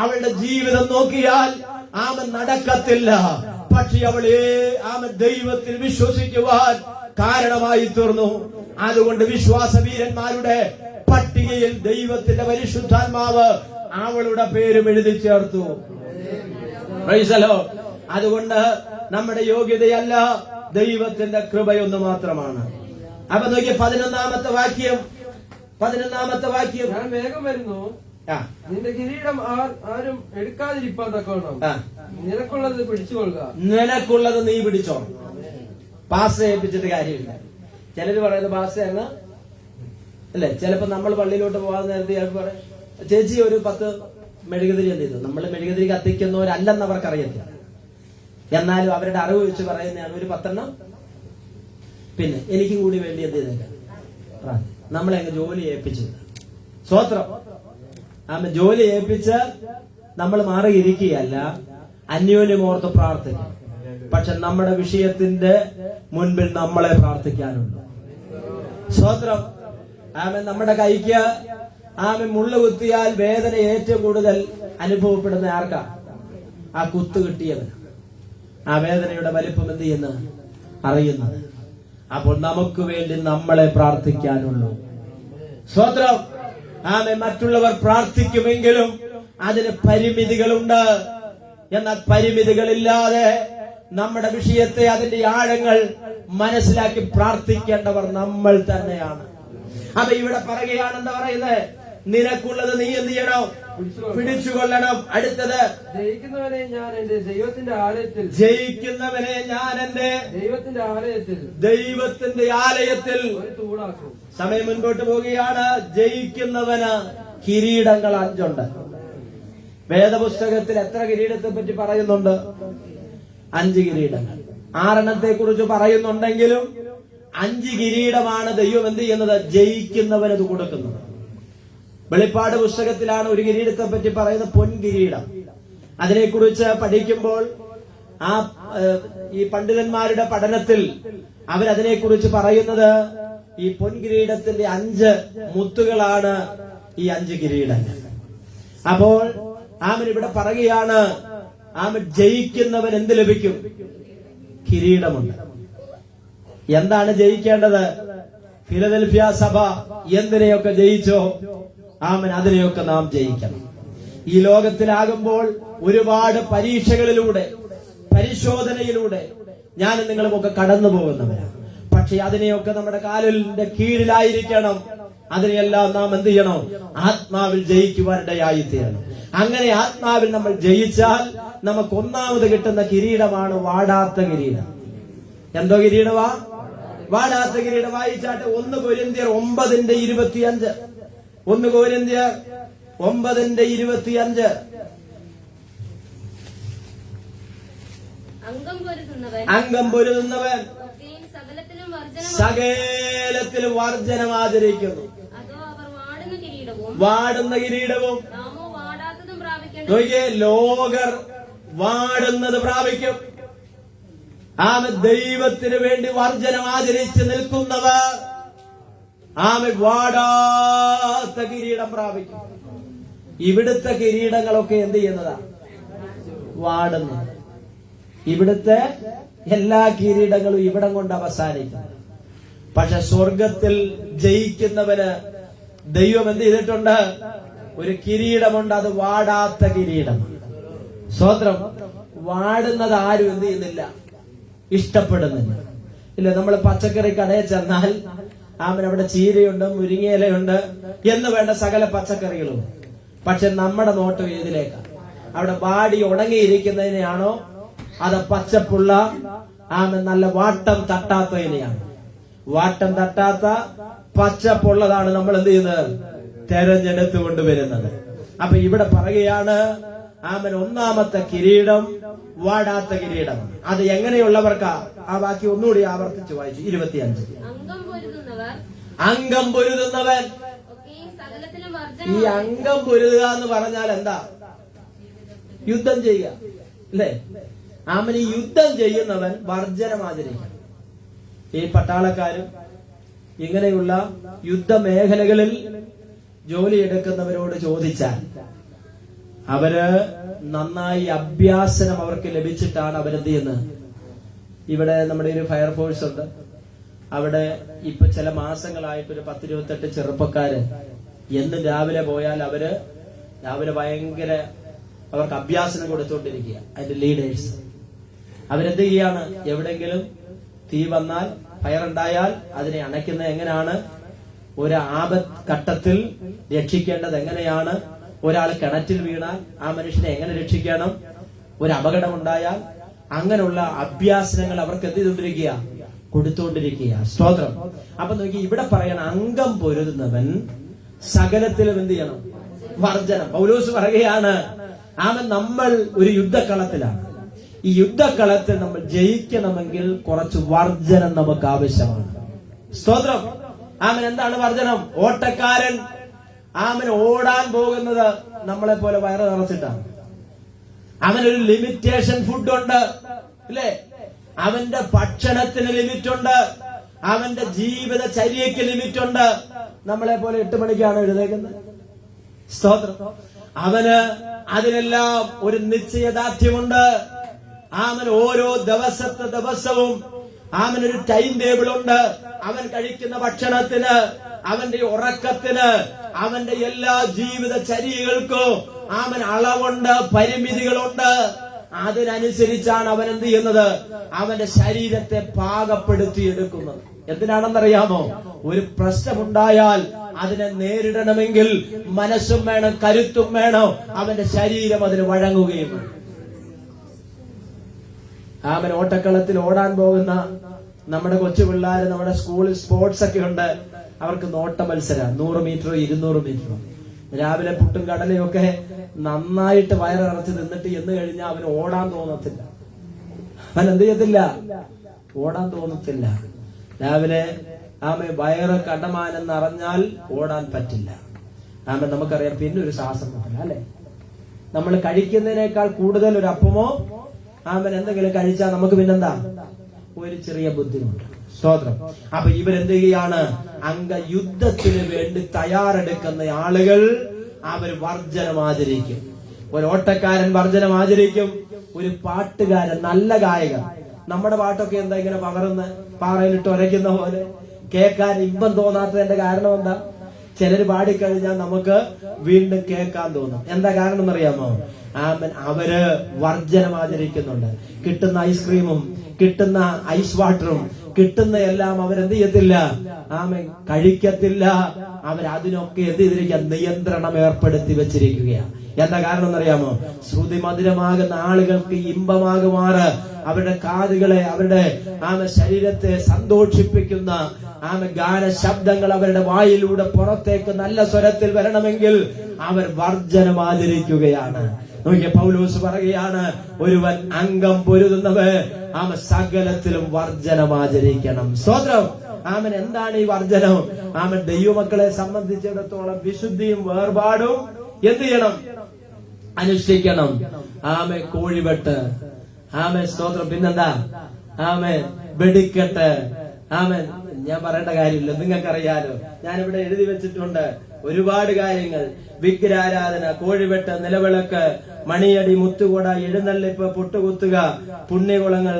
അവളുടെ ജീവിതം നോക്കിയാൽ ആമൻ നടക്കത്തില്ല. പക്ഷെ അവളെ ആമൻ ദൈവത്തിൽ വിശ്വസിക്കുവാൻ കാരണമായി തീർന്നു. അതുകൊണ്ട് വിശ്വാസവീരന്മാരുടെ പട്ടികയിൽ ദൈവത്തിന്റെ പരിശുദ്ധാത്മാവ് അവളുടെ പേരും എഴുതി ചേർത്തു. അതുകൊണ്ട് നമ്മുടെ യോഗ്യതയല്ല, ദൈവത്തിന്റെ കൃപയൊന്നു മാത്രമാണ്. അപ്പൊ നോക്കിയ 11-ാമത്തെ വാക്യം. ഞാൻ വേഗം വരുന്നു, നിന്റെ കിരീടം ആരും എടുക്കാതിരിപ്പാൻ തക്കവണ്ണം നിനക്കുള്ളത് പിടിച്ചുകൊള്ളുക. നിനക്കുള്ളത് നീ പിടിച്ചോ. പാസ് ഏൽപ്പിച്ചിട്ട് കാര്യമില്ല. ചിലര് പറയുന്നത് പാസ് അങ്ങ് അല്ലെ. ചിലപ്പോ നമ്മൾ പള്ളിയിലോട്ട് പോകാൻ നേരത്തെ ചിലപ്പോ പറയും, ചേച്ചി ഒരു 10 മെഴുകുതിരി എന്ത് ചെയ്തു. നമ്മൾ മെഴുകുതിരി കത്തിക്കുന്നവരല്ലെന്ന് അവർക്ക് അറിയത്തില്ല. എന്നാലും അവരുടെ അറിവ് വെച്ച് പറയുന്നതാണ് ഒരു 10 എണ്ണം. പിന്നെ എനിക്കും കൂടി വേണ്ടി എന്ത് ചെയ്തേക്കാം. നമ്മളെ അങ്ങ് ജോലി ഏൽപ്പിച്ചു. സ്വോത്രം. ജോലി ഏൽപ്പിച്ച് നമ്മൾ മാറിയിരിക്കുകയല്ല, അന്യോന്യമോർത്ത് പ്രാർത്ഥിക്കും. പക്ഷെ നമ്മുടെ വിഷയത്തിന്റെ മുൻപിൽ നമ്മളെ പ്രാർത്ഥിക്കാനുണ്ട്. സ്വോത്രം. നമ്മുടെ കൈക്ക് മുള്ളു കുത്തിയാൽ വേദന ഏറ്റവും കൂടുതൽ അനുഭവപ്പെടുന്ന ആർക്കാ? ആ കുത്ത് കിട്ടിയവന്. ആ വേദനയുടെ വലിപ്പം എന്ത് ചെയ്യുന്ന അറിയുന്നത്. അപ്പോൾ നമുക്ക് വേണ്ടി നമ്മളെ പ്രാർത്ഥിക്കാനുള്ളൂ. സ്വോത്രം. മറ്റുള്ളവർ പ്രാർത്ഥിക്കുമെങ്കിലും അതിന് പരിമിതികളുണ്ട്. എന്നാൽ പരിമിതികളില്ലാതെ നമ്മുടെ വിഷയത്തെ, അതിന്റെ ആഴങ്ങൾ മനസ്സിലാക്കി പ്രാർത്ഥിക്കേണ്ടവർ നമ്മൾ തന്നെയാണ്. അപ്പൊ ഇവിടെ പറയുകയാണെന്ന് പറയുന്നത്, നിനക്കുള്ളത് നീ എന്ത് ചെയ്യണം? പിടിച്ചുകൊള്ളണം. അടുത്തത്, ജയിക്കുന്നവനെ ഞാൻ എന്റെ ദൈവത്തിന്റെ ആലയത്തിൽ ദൈവത്തിന്റെ ആലയത്തിൽ തൂണാക്കും. സമയം മുൻപോട്ട് പോവുകയാണ്. ജയിക്കുന്നവന് കിരീടങ്ങൾ 5 ഉണ്ട്. വേദപുസ്തകത്തിൽ എത്ര കിരീടത്തെ പറ്റി പറയുന്നുണ്ട്? 5 കിരീടങ്ങൾ. 6 കുറിച്ച് പറയുന്നുണ്ടെങ്കിലും 5 കിരീടമാണ് ദൈവം എന്ത് ചെയ്യുന്നത്? ജയിക്കുന്നവന് ഇത് കൊടുക്കുന്നത്. വെളിപ്പാട് പുസ്തകത്തിലാണ് ഒരു കിരീടത്തെ പറ്റി പറയുന്ന പൊൻകിരീടം. അതിനെക്കുറിച്ച് പഠിക്കുമ്പോൾ ഈ പണ്ഡിതന്മാരുടെ പഠനത്തിൽ അവരതിനെക്കുറിച്ച് പറയുന്നത്, ഈ പൊൻകിരീടത്തിന്റെ 5 മുത്തുകളാണ് ഈ 5 കിരീടങ്ങൾ. അപ്പോൾ ഇവിടെ പറയുകയാണ്, ജയിക്കുന്നവൻ എന്ത് ലഭിക്കും? കിരീടമുണ്ട്. എന്താണ് ജയിക്കേണ്ടത്? ഫിലദൽഫിയ സഭ എന്തിനെയൊക്കെ ജയിച്ചോ അതിനെയൊക്കെ നാം ജയിക്കണം. ഈ ലോകത്തിലാകുമ്പോൾ ഒരുപാട് പരീക്ഷകളിലൂടെ, പരിശോധനയിലൂടെ ഞാൻ നിങ്ങളുമൊക്കെ കടന്നു പോകുന്നവരാണ്. പക്ഷെ അതിനെയൊക്കെ നമ്മുടെ കാലിന്റെ കീഴിലായിരിക്കണം. അതിനെയെല്ലാം നാം എന്ത് ചെയ്യണം? ആത്മാവിൽ ജയിക്കുവാനിടയായി തീരണം. അങ്ങനെ ആത്മാവിൽ നമ്മൾ ജയിച്ചാൽ നമുക്ക് ഒന്നാമത് കിട്ടുന്ന കിരീടമാണ് വാടാത്ത കിരീടം. എന്തോ കിരീടമാ? വാടാത്ത കിരീടം. വായിച്ചാട്ടെ 1 കൊരിന്ത്യർ 9:25. 1 കൊരിന്ത്യർ 9:25. അംഗം പൊരുതുന്നവൻ സകലത്തിലും വർജനം ആചരിക്കുന്നു. വാടുന്ന കിരീടവും ലോകർ വാടുന്നത് പ്രാപിക്കും. ദൈവത്തിന് വേണ്ടി വർജനം ആചരിച്ച് നിൽക്കുന്നവർ വാടാത്ത കിരീടം പ്രാപിക്കും. ഇവിടുത്തെ കിരീടങ്ങളൊക്കെ എന്ത് ചെയ്യുന്നതാ? വാടുന്നത്. ഇവിടുത്തെ എല്ലാ കിരീടങ്ങളും ഇവിടം കൊണ്ട് അവസാനിക്കും. പക്ഷെ സ്വർഗത്തിൽ ജയിക്കുന്നവന് ദൈവം എന്ത് ചെയ്തിട്ടുണ്ട്? ഒരു കിരീടമുണ്ട്. അത് വാടാത്ത കിരീടം. സ്തോത്രം. വാടുന്നത് ആരും എന്ത് ചെയ്യുന്നില്ല, ഇഷ്ടപ്പെടുന്നില്ല. ഇല്ല, നമ്മൾ പച്ചക്കറി കടയിൽ ചെന്നാൽ അവിടെ ചീരയുണ്ട്, മുരിങ്ങയിലയുണ്ട് എന്ന് വേണ്ട സകല പച്ചക്കറികളും. പക്ഷെ നമ്മുടെ നോട്ടം ഏതിലേക്കാണ്? അവിടെ വാടി ഉണങ്ങിയിരിക്കുന്നതിനെയാണോ, അത് പച്ചപ്പുള്ള നല്ല വാട്ടം തട്ടാത്തതിനെയാണ്? വാട്ടം തട്ടാത്ത പച്ചപ്പുള്ളതാണ് നമ്മൾ എന്ത് ചെയ്യുന്നത്? തെരഞ്ഞെടുത്ത് കൊണ്ടുവരുന്നത്. അപ്പൊ ഇവിടെ പറയുകയാണ്, ഒന്നാമത്തെ കിരീടം വാടാത്ത കിരീടം. അത് എങ്ങനെയുള്ളവർക്കാ? ആ വാക്യം ഒന്നുകൂടി ആവർത്തിച്ച് വായിച്ചു. 25. അംഗം പൊരുതുന്നവൻ. ഈ അംഗം പൊരുതുക എന്ന് പറഞ്ഞാൽ എന്താ? യുദ്ധം ചെയ്യുക അല്ലേ? ഈ യുദ്ധം ചെയ്യുന്നവൻ വർജനം ആചരിക്കണം. ഈ പട്ടാളക്കാരും ഇങ്ങനെയുള്ള യുദ്ധമേഖലകളിൽ ജോലിയെടുക്കുന്നവരോട് ചോദിച്ചാൽ അവര് നന്നായി അഭ്യാസനം അവർക്ക് ലഭിച്ചിട്ടാണ് അവരെന്ത് ചെയ്യുന്നത്. ഇവിടെ നമ്മുടെ ഒരു ഫയർഫോഴ്സ് ഉണ്ട്. അവിടെ ഇപ്പൊ ചില മാസങ്ങളായിട്ട് ഒരു 10-28 ചെറുപ്പക്കാര് എന്നും രാവിലെ പോയാൽ അവര് രാവിലെ ഭയങ്കര അവർക്ക് അഭ്യാസനം കൊടുത്തുകൊണ്ടിരിക്കുക. അതിന്റെ ലീഡേഴ്സ് അവരെന്ത് ചെയ്യാണ്, എവിടെങ്കിലും തീ വന്നാൽ ഫയർ ഉണ്ടായാൽ അതിനെ അണയ്ക്കുന്നത് എങ്ങനെയാണ്, ഒരു ആപത്ത് ഘട്ടത്തിൽ രക്ഷിക്കേണ്ടത് എങ്ങനെയാണ്, ഒരാൾ കിണറ്റിൽ വീണാൽ ആ മനുഷ്യനെ എങ്ങനെ രക്ഷിക്കണം, ഒരു അപകടം ഉണ്ടായാൽ അങ്ങനെയുള്ള അഭ്യാസനങ്ങൾ അവർക്ക് എന്ത് ചെയ്തുകൊണ്ടിരിക്കുക, കൊടുത്തുകൊണ്ടിരിക്കുക. സ്തോത്രം. അപ്പൊ നോക്കി ഇവിടെ പറയണ അംഗം പൊരുതുന്നവൻ സകലത്തിലും എന്ത് ചെയ്യണം, വർജനം. പൗലോസ് പറയുകയാണ്, നമ്മൾ ഒരു യുദ്ധക്കളത്തിലാണ്. ഈ യുദ്ധക്കളത്തിൽ നമ്മൾ ജയിക്കണമെങ്കിൽ കുറച്ച് വർജനം നമുക്ക് ആവശ്യമാണ്. സ്തോത്രം. എന്താണ് വർജനം? ഓട്ടക്കാരൻ ഓടാൻ പോകുന്നത് നമ്മളെ പോലെ വയറ് നിറച്ചിട്ടാണ്. അവനൊരു ലിമിറ്റേഷൻ ഫുഡ് ഉണ്ട്, അല്ലേ? അവന്റെ ഭക്ഷണത്തിന് ലിമിറ്റ് ഉണ്ട്, അവന്റെ ജീവിതചര്യക്ക് ലിമിറ്റ് ഉണ്ട്. നമ്മളെ പോലെ 8 മണിക്കാണ് എഴുതേക്കുന്നത്. സ്തോത്രം. അവന് അതിനെല്ലാം ഒരു നിശ്ചയദാർഢ്യമുണ്ട്. ഓരോ ദിവസവും അവനൊരു ടൈം ടേബിൾ ഉണ്ട്. അവൻ കഴിക്കുന്ന ഭക്ഷണത്തിന്, അവന്റെ ഉറക്കത്തിന്, അവന്റെ എല്ലാ ജീവിതചര്യകൾക്കും അളവുണ്ട്, പരിമിതികളുണ്ട്. അതിനനുസരിച്ചാണ് അവൻ എന്ത് ചെയ്യുന്നത്, അവന്റെ ശരീരത്തെ പാകപ്പെടുത്തിയെടുക്കുന്നത്. എന്തിനാണെന്നറിയാമോ? ഒരു പ്രശ്നമുണ്ടായാൽ അതിനെ നേരിടണമെങ്കിൽ മനസ്സും വേണം, കരുത്തും വേണം. അവന്റെ ശരീരം അതിന് വഴങ്ങുകയും വേണം. ഓട്ടക്കളത്തിൽ ഓടാൻ പോകുന്ന നമ്മുടെ കൊച്ചു പിള്ളേര്, നമ്മുടെ സ്കൂളിൽ സ്പോർട്സ് ഒക്കെ ഉണ്ട്. അവർക്ക് നോട്ട മത്സരം 100 മീറ്ററോ 200 മീറ്ററോ. രാവിലെ പുട്ടും കടലയും ഒക്കെ നന്നായിട്ട് വയറിറച്ച് നിന്നിട്ട് എന്ന് കഴിഞ്ഞാൽ അവന് ഓടാൻ തോന്നത്തില്ല. അവൻ എന്ത് ചെയ്യത്തില്ല, ഓടാൻ തോന്നത്തില്ല. രാവിലെ വയറ് കടമാനം നിറഞ്ഞാൽ ഓടാൻ പറ്റില്ല. നമുക്കറിയാം. പിന്നെ ഒരു ശ്വാസം പറ്റില്ല, അല്ലെ? നമ്മൾ കഴിക്കുന്നതിനേക്കാൾ കൂടുതൽ ഒരു അപ്പമോ എന്തെങ്കിലും കഴിച്ചാൽ നമുക്ക് പിന്നെന്താ, ഒരു ചെറിയ ബുദ്ധിമുട്ട്. സ്തോത്രം. അപ്പൊ ഇവരെന്ത് ചെയ്യാണ്, യുദ്ധത്തിന് വേണ്ടി തയ്യാറെടുക്കുന്ന ആളുകൾ അവർ വർജനം ആചരിക്കും. ഒരു ഓട്ടക്കാരൻ വർജനം ആചരിക്കും. ഒരു പാട്ടുകാരൻ, നല്ല ഗായകൻ. നമ്മുടെ പാട്ടൊക്കെ എന്താ ഇങ്ങനെ പകർന്ന് പാറയിലിട്ട് ഉരയ്ക്കുന്ന പോലെ കേൾക്കാൻ ഇമ്പം തോന്നാത്തതിന്റെ കാരണം എന്താ? ചിലര് പാടിക്കഴിഞ്ഞാൽ നമുക്ക് വീണ്ടും കേൾക്കാൻ തോന്നും. എന്താ കാരണം എന്നറിയാമോ? അവര് വർജനം ആചരിക്കുന്നുണ്ട്. കിട്ടുന്ന ഐസ്ക്രീമും കിട്ടുന്ന ഐസ് വാട്ടറും കിട്ടുന്ന എല്ലാം അവരെന്ത് ചെയ്യത്തില്ല, കഴിക്കത്തില്ല. അവരതിനൊക്കെ എന്ത് ചെയ്തിരിക്കുക, നിയന്ത്രണം ഏർപ്പെടുത്തി വെച്ചിരിക്കുകയാണ്. എന്താ കാരണം എന്നറിയാമോ? ശ്രുതി മധുരമാകുന്ന ആളുകൾക്ക് ഇമ്പമാകുമാറ് അവരുടെ കാതുകളെ, അവരുടെ ശരീരത്തെ സന്തോഷിപ്പിക്കുന്ന ഗാന ശബ്ദങ്ങൾ അവരുടെ വായിലൂടെ പുറത്തേക്ക് നല്ല സ്വരത്തിൽ വരണമെങ്കിൽ അവർ വർജനം ആചരിക്കുകയാണ്. നോക്കിയ പൗലോസ് പറയുകയാണ്, ഒരുവൻ അംഗം പൊരുതുന്നവൻ സകലത്തിലും വർജനം ആചരിക്കണം. സ്തോത്രം. എന്താണ് ഈ വർജനം? ദൈവമക്കളെ സംബന്ധിച്ചിടത്തോളം വിശുദ്ധിയും വേർപാടും എന്ത് ചെയ്യണം, അനുഷ്ഠിക്കണം. കോഴിവെട്ട്, സ്തോത്രം. പിന്നെന്താ, വെടിക്കെട്ട്. ഞാൻ പറയേണ്ട കാര്യമില്ല, നിങ്ങൾക്കറിയാലോ. ഞാനിവിടെ എഴുതി വെച്ചിട്ടുണ്ട് ഒരുപാട് കാര്യങ്ങൾ. വിഗ്രഹാരാധന, കോഴിവെട്ട്, നിലവിളക്ക്, മണിയടി, മുത്തുകൊട, എഴുന്നള്ളിപ്പ്, പൊട്ടുകുത്തുക, പുണ്യകുളങ്ങൾ,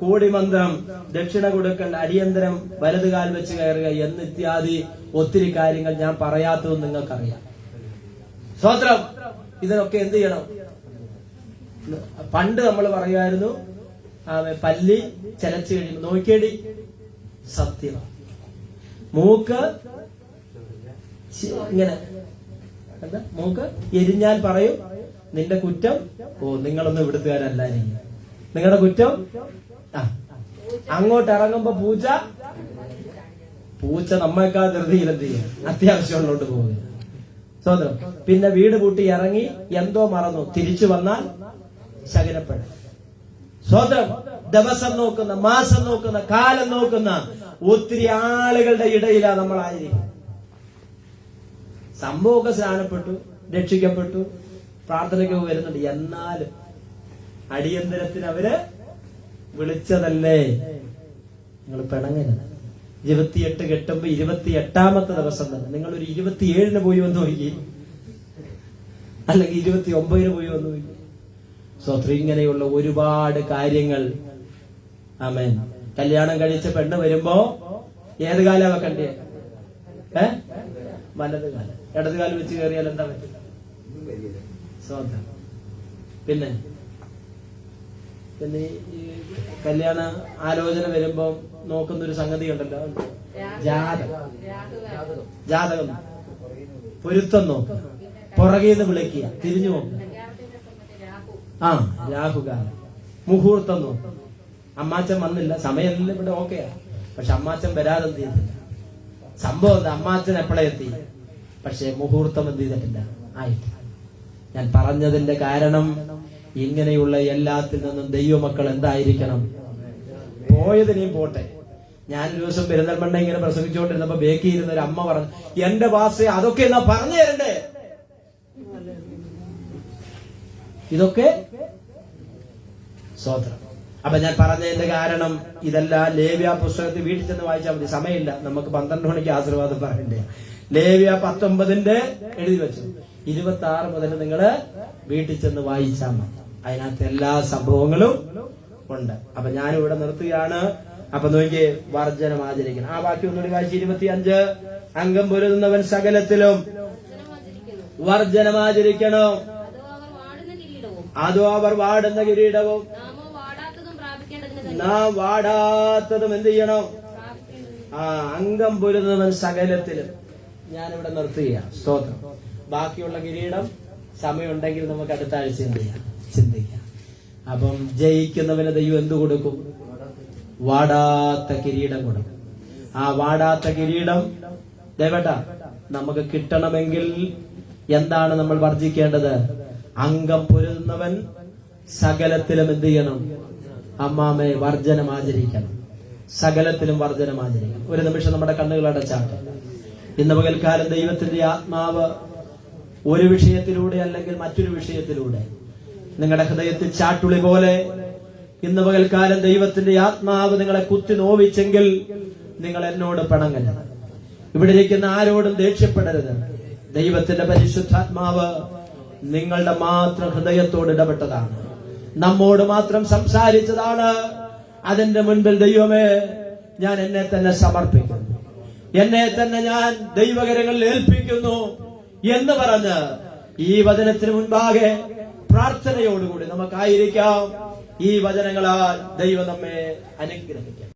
കോടിമന്ത്രം, ദക്ഷിണ കൊടുക്കൽ, അടിയന്തരം, വലതുകാൽ വെച്ച് കയറുക എന്നിത്യാദി ഒത്തിരി കാര്യങ്ങൾ ഞാൻ പറയാത്തതും നിങ്ങൾക്കറിയാം. സ്തോത്രം. ഇതിനൊക്കെ എന്ത് ചെയ്യണം? പണ്ട് നമ്മൾ പറയുമായിരുന്നു, പല്ലി ചലച്ചു കഴിയുമ്പോൾ നോക്കിയടി സത്യം, മൂക്ക് ഇങ്ങനെ, എന്താ, മൂക്ക് എരിഞ്ഞാൽ പറയും നിന്റെ കുറ്റം, നിങ്ങളൊന്നും ഇവിടുത്തുകാരല്ല, നിങ്ങളുടെ കുറ്റം. അങ്ങോട്ട് ഇറങ്ങുമ്പോ പൂച്ച നമ്മേക്കാൾ ധൃതിയിൽ എന്ത് ചെയ്യും, അത്യാവശ്യമുള്ളോട്ട് പോകുക. സ്വതന്ത്രം. പിന്നെ വീട് പൂട്ടി ഇറങ്ങി എന്തോ മറന്നു, തിരിച്ചു വന്നാൽ ശകനപ്പെടും. സ്വതന്ത്രം. ദിവസം നോക്കുന്ന, മാസം നോക്കുന്ന, കാലം നോക്കുന്ന ഒത്തിരി ആളുകളുടെ ഇടയിലാണ് നമ്മളായിരിക്കും. സംഭവമൊക്കെ സ്നാനപ്പെട്ടു, രക്ഷിക്കപ്പെട്ടു, പ്രാർത്ഥനയ്ക്ക് വരുന്നുണ്ട്. എന്നാലും അടിയന്തരത്തിന് അവര് വിളിച്ചതല്ലേ, നിങ്ങൾ പിണങ്ങരുത്. 28 കെട്ടുമ്പോ 28ാമത്തെ ദിവസം തന്നെ നിങ്ങളൊരു 27 പോയി വന്നു നോക്കി, അല്ലെങ്കിൽ 29 പോയി വന്നു നോക്കി. സ്വത്രം ഇങ്ങനെയുള്ള ഒരുപാട് കാര്യങ്ങൾ. ആമേൻ. കല്യാണം കഴിച്ച പെണ്ണ് വരുമ്പോ ഏത് കാലം വെക്കണ്ടേ? വലത് കാലം. ഇടത് കാലം വെച്ച് കയറിയാൽ എന്താ പറ്റില്ല? സ്വന്തം. പിന്നെ ഈ കല്യാണ ആലോചന വരുമ്പോ നോക്കുന്നൊരു സംഗതി ഉണ്ടല്ലോ, ജാതകം പൊരുത്തം നോക്കുക, പുറകേന്ന് വിളിക്കുക, തിരിഞ്ഞു നോക്കുക. രാഹുകാലം. മുഹൂർത്തം നോക്കുക. അമ്മാച്ചൻ വന്നില്ല, സമയമെല്ലാം ഇവിടെ ഓക്കെയാ, പക്ഷെ അമ്മാച്ചൻ വരാതെ എന്ത് ചെയ്തില്ല. സംഭവം എന്താ? അമ്മാച്ചൻ എപ്പോഴേ എത്തി, പക്ഷെ മുഹൂർത്തം എന്ത് ചെയ്തിട്ടില്ല, ആയിട്ടില്ല. ഞാൻ പറഞ്ഞതിന്റെ കാരണം ഇങ്ങനെയുള്ള എല്ലാത്തിൽ നിന്നും ദൈവമക്കൾ എന്തായിരിക്കണം? പോയതിനെയും പോട്ടെ. ഞാനൊരു ദിവസം പെരുന്തൽമണ്ണ ഇങ്ങനെ പ്രസംഗിച്ചുകൊണ്ടിരുന്നപ്പോ ബേക്കിയിരുന്ന ഒരു അമ്മ പറഞ്ഞു, എന്റെ ഭാഷ അതൊക്കെ എന്നാ പറഞ്ഞു തരണ്ടേ? ഇതൊക്കെ സ്വതന്ത്രം. അപ്പൊ ഞാൻ പറഞ്ഞതിന്റെ കാരണം ഇതെല്ലാം ലേവ്യ പുസ്തകത്തിൽ വീട്ടിൽ ചെന്ന് വായിച്ചാൽ മതി, സമയമില്ല, നമുക്ക് 12 മണിക്ക് ആശീർവാദം പറയണ്ടേ. ലേവ്യ 19 എഴുതി വെച്ചു, 26 മുതൽ നിങ്ങള് വീട്ടിൽ ചെന്ന് വായിച്ചാൽ മതി. അതിനകത്ത് എല്ലാ സംഭവങ്ങളും ഉണ്ട്. അപ്പൊ ഞാനിവിടെ നിർത്തുകയാണ്. അപ്പൊ നോക്കി, വർജനം ആചരിക്കണം. ആ ബാക്കി ഒന്നുകൂടി വായിച്ച് 25. അംഗം പൊരുതുന്നവൻ സകലത്തിലും വർജനമാചരിക്കണം. അതോ അവർ വാടുന്ന കിരീടവും നാം വാടാത്തതും എന്ത് ചെയ്യണം? അംഗം പൊരുതുന്നവൻ സകലത്തിലും. ഞാനിവിടെ നിർത്തുകയാണ്. സ്തോത്രം. ബാക്കിയുള്ള കിരീടം സമയമുണ്ടെങ്കിൽ നമുക്ക് അടുത്ത ആഴ്ച എന്ത് ചെയ്യാം, ചിന്തിക്കാം. അപ്പം ജയിക്കുന്നവന് ദൈവം എന്തു കൊടുക്കും? വാടാത്ത കിരീടം കൊടുക്കും. ആ വാടാത്ത കിരീടം ദേവട്ട നമുക്ക് കിട്ടണമെങ്കിൽ എന്താണ് നമ്മൾ വർജിക്കേണ്ടത്? അംഗം പൊരുതുന്നവൻ സകലത്തിലും എന്ത് ചെയ്യണം? അമ്മാമെ വർജനം ആചരിക്കണം. സകലത്തിലും വർജനം ആചരിക്കണം. ഒരു നിമിഷം നമ്മുടെ കണ്ണുകൾ അടച്ചാട്ടെ. ഇന്ന് പകൽക്കാലം ദൈവത്തിന്റെ ആത്മാവ് ഒരു വിഷയത്തിലൂടെ അല്ലെങ്കിൽ മറ്റൊരു വിഷയത്തിലൂടെ നിങ്ങളുടെ ഹൃദയത്തിൽ ചാട്ടുളി പോലെ ഇന്ന് പകൽക്കാലം ദൈവത്തിന്റെ ആത്മാവ് നിങ്ങളെ കുത്തി നോവിച്ചെങ്കിൽ നിങ്ങൾ എന്നോട് പിണങ്ങരുത്. ഇവിടെ ഇരിക്കുന്ന ആരോടും ദേഷ്യപ്പെടരുത്. ദൈവത്തിന്റെ പരിശുദ്ധാത്മാവ് നിങ്ങളുടെ മാത്രം ഹൃദയത്തോട് ഇടപെട്ടതാണ്, നമ്മോട് മാത്രം സംസാരിച്ചതാണ്. അതിന്റെ മുൻപിൽ ദൈവമേ, ഞാൻ എന്നെ തന്നെ സമർപ്പിക്കുന്നു, എന്നെ തന്നെ ഞാൻ ദൈവകരങ്ങളിൽ ഏൽപ്പിക്കുന്നു എന്ന് പറഞ്ഞ് ഈ വചനത്തിന് മുൻപാകെ പ്രാർത്ഥനയോടുകൂടി നമുക്കായിരിക്കാം. ഈ വചനങ്ങളാൽ ദൈവം നമ്മെ അനുഗ്രഹിക്കാം.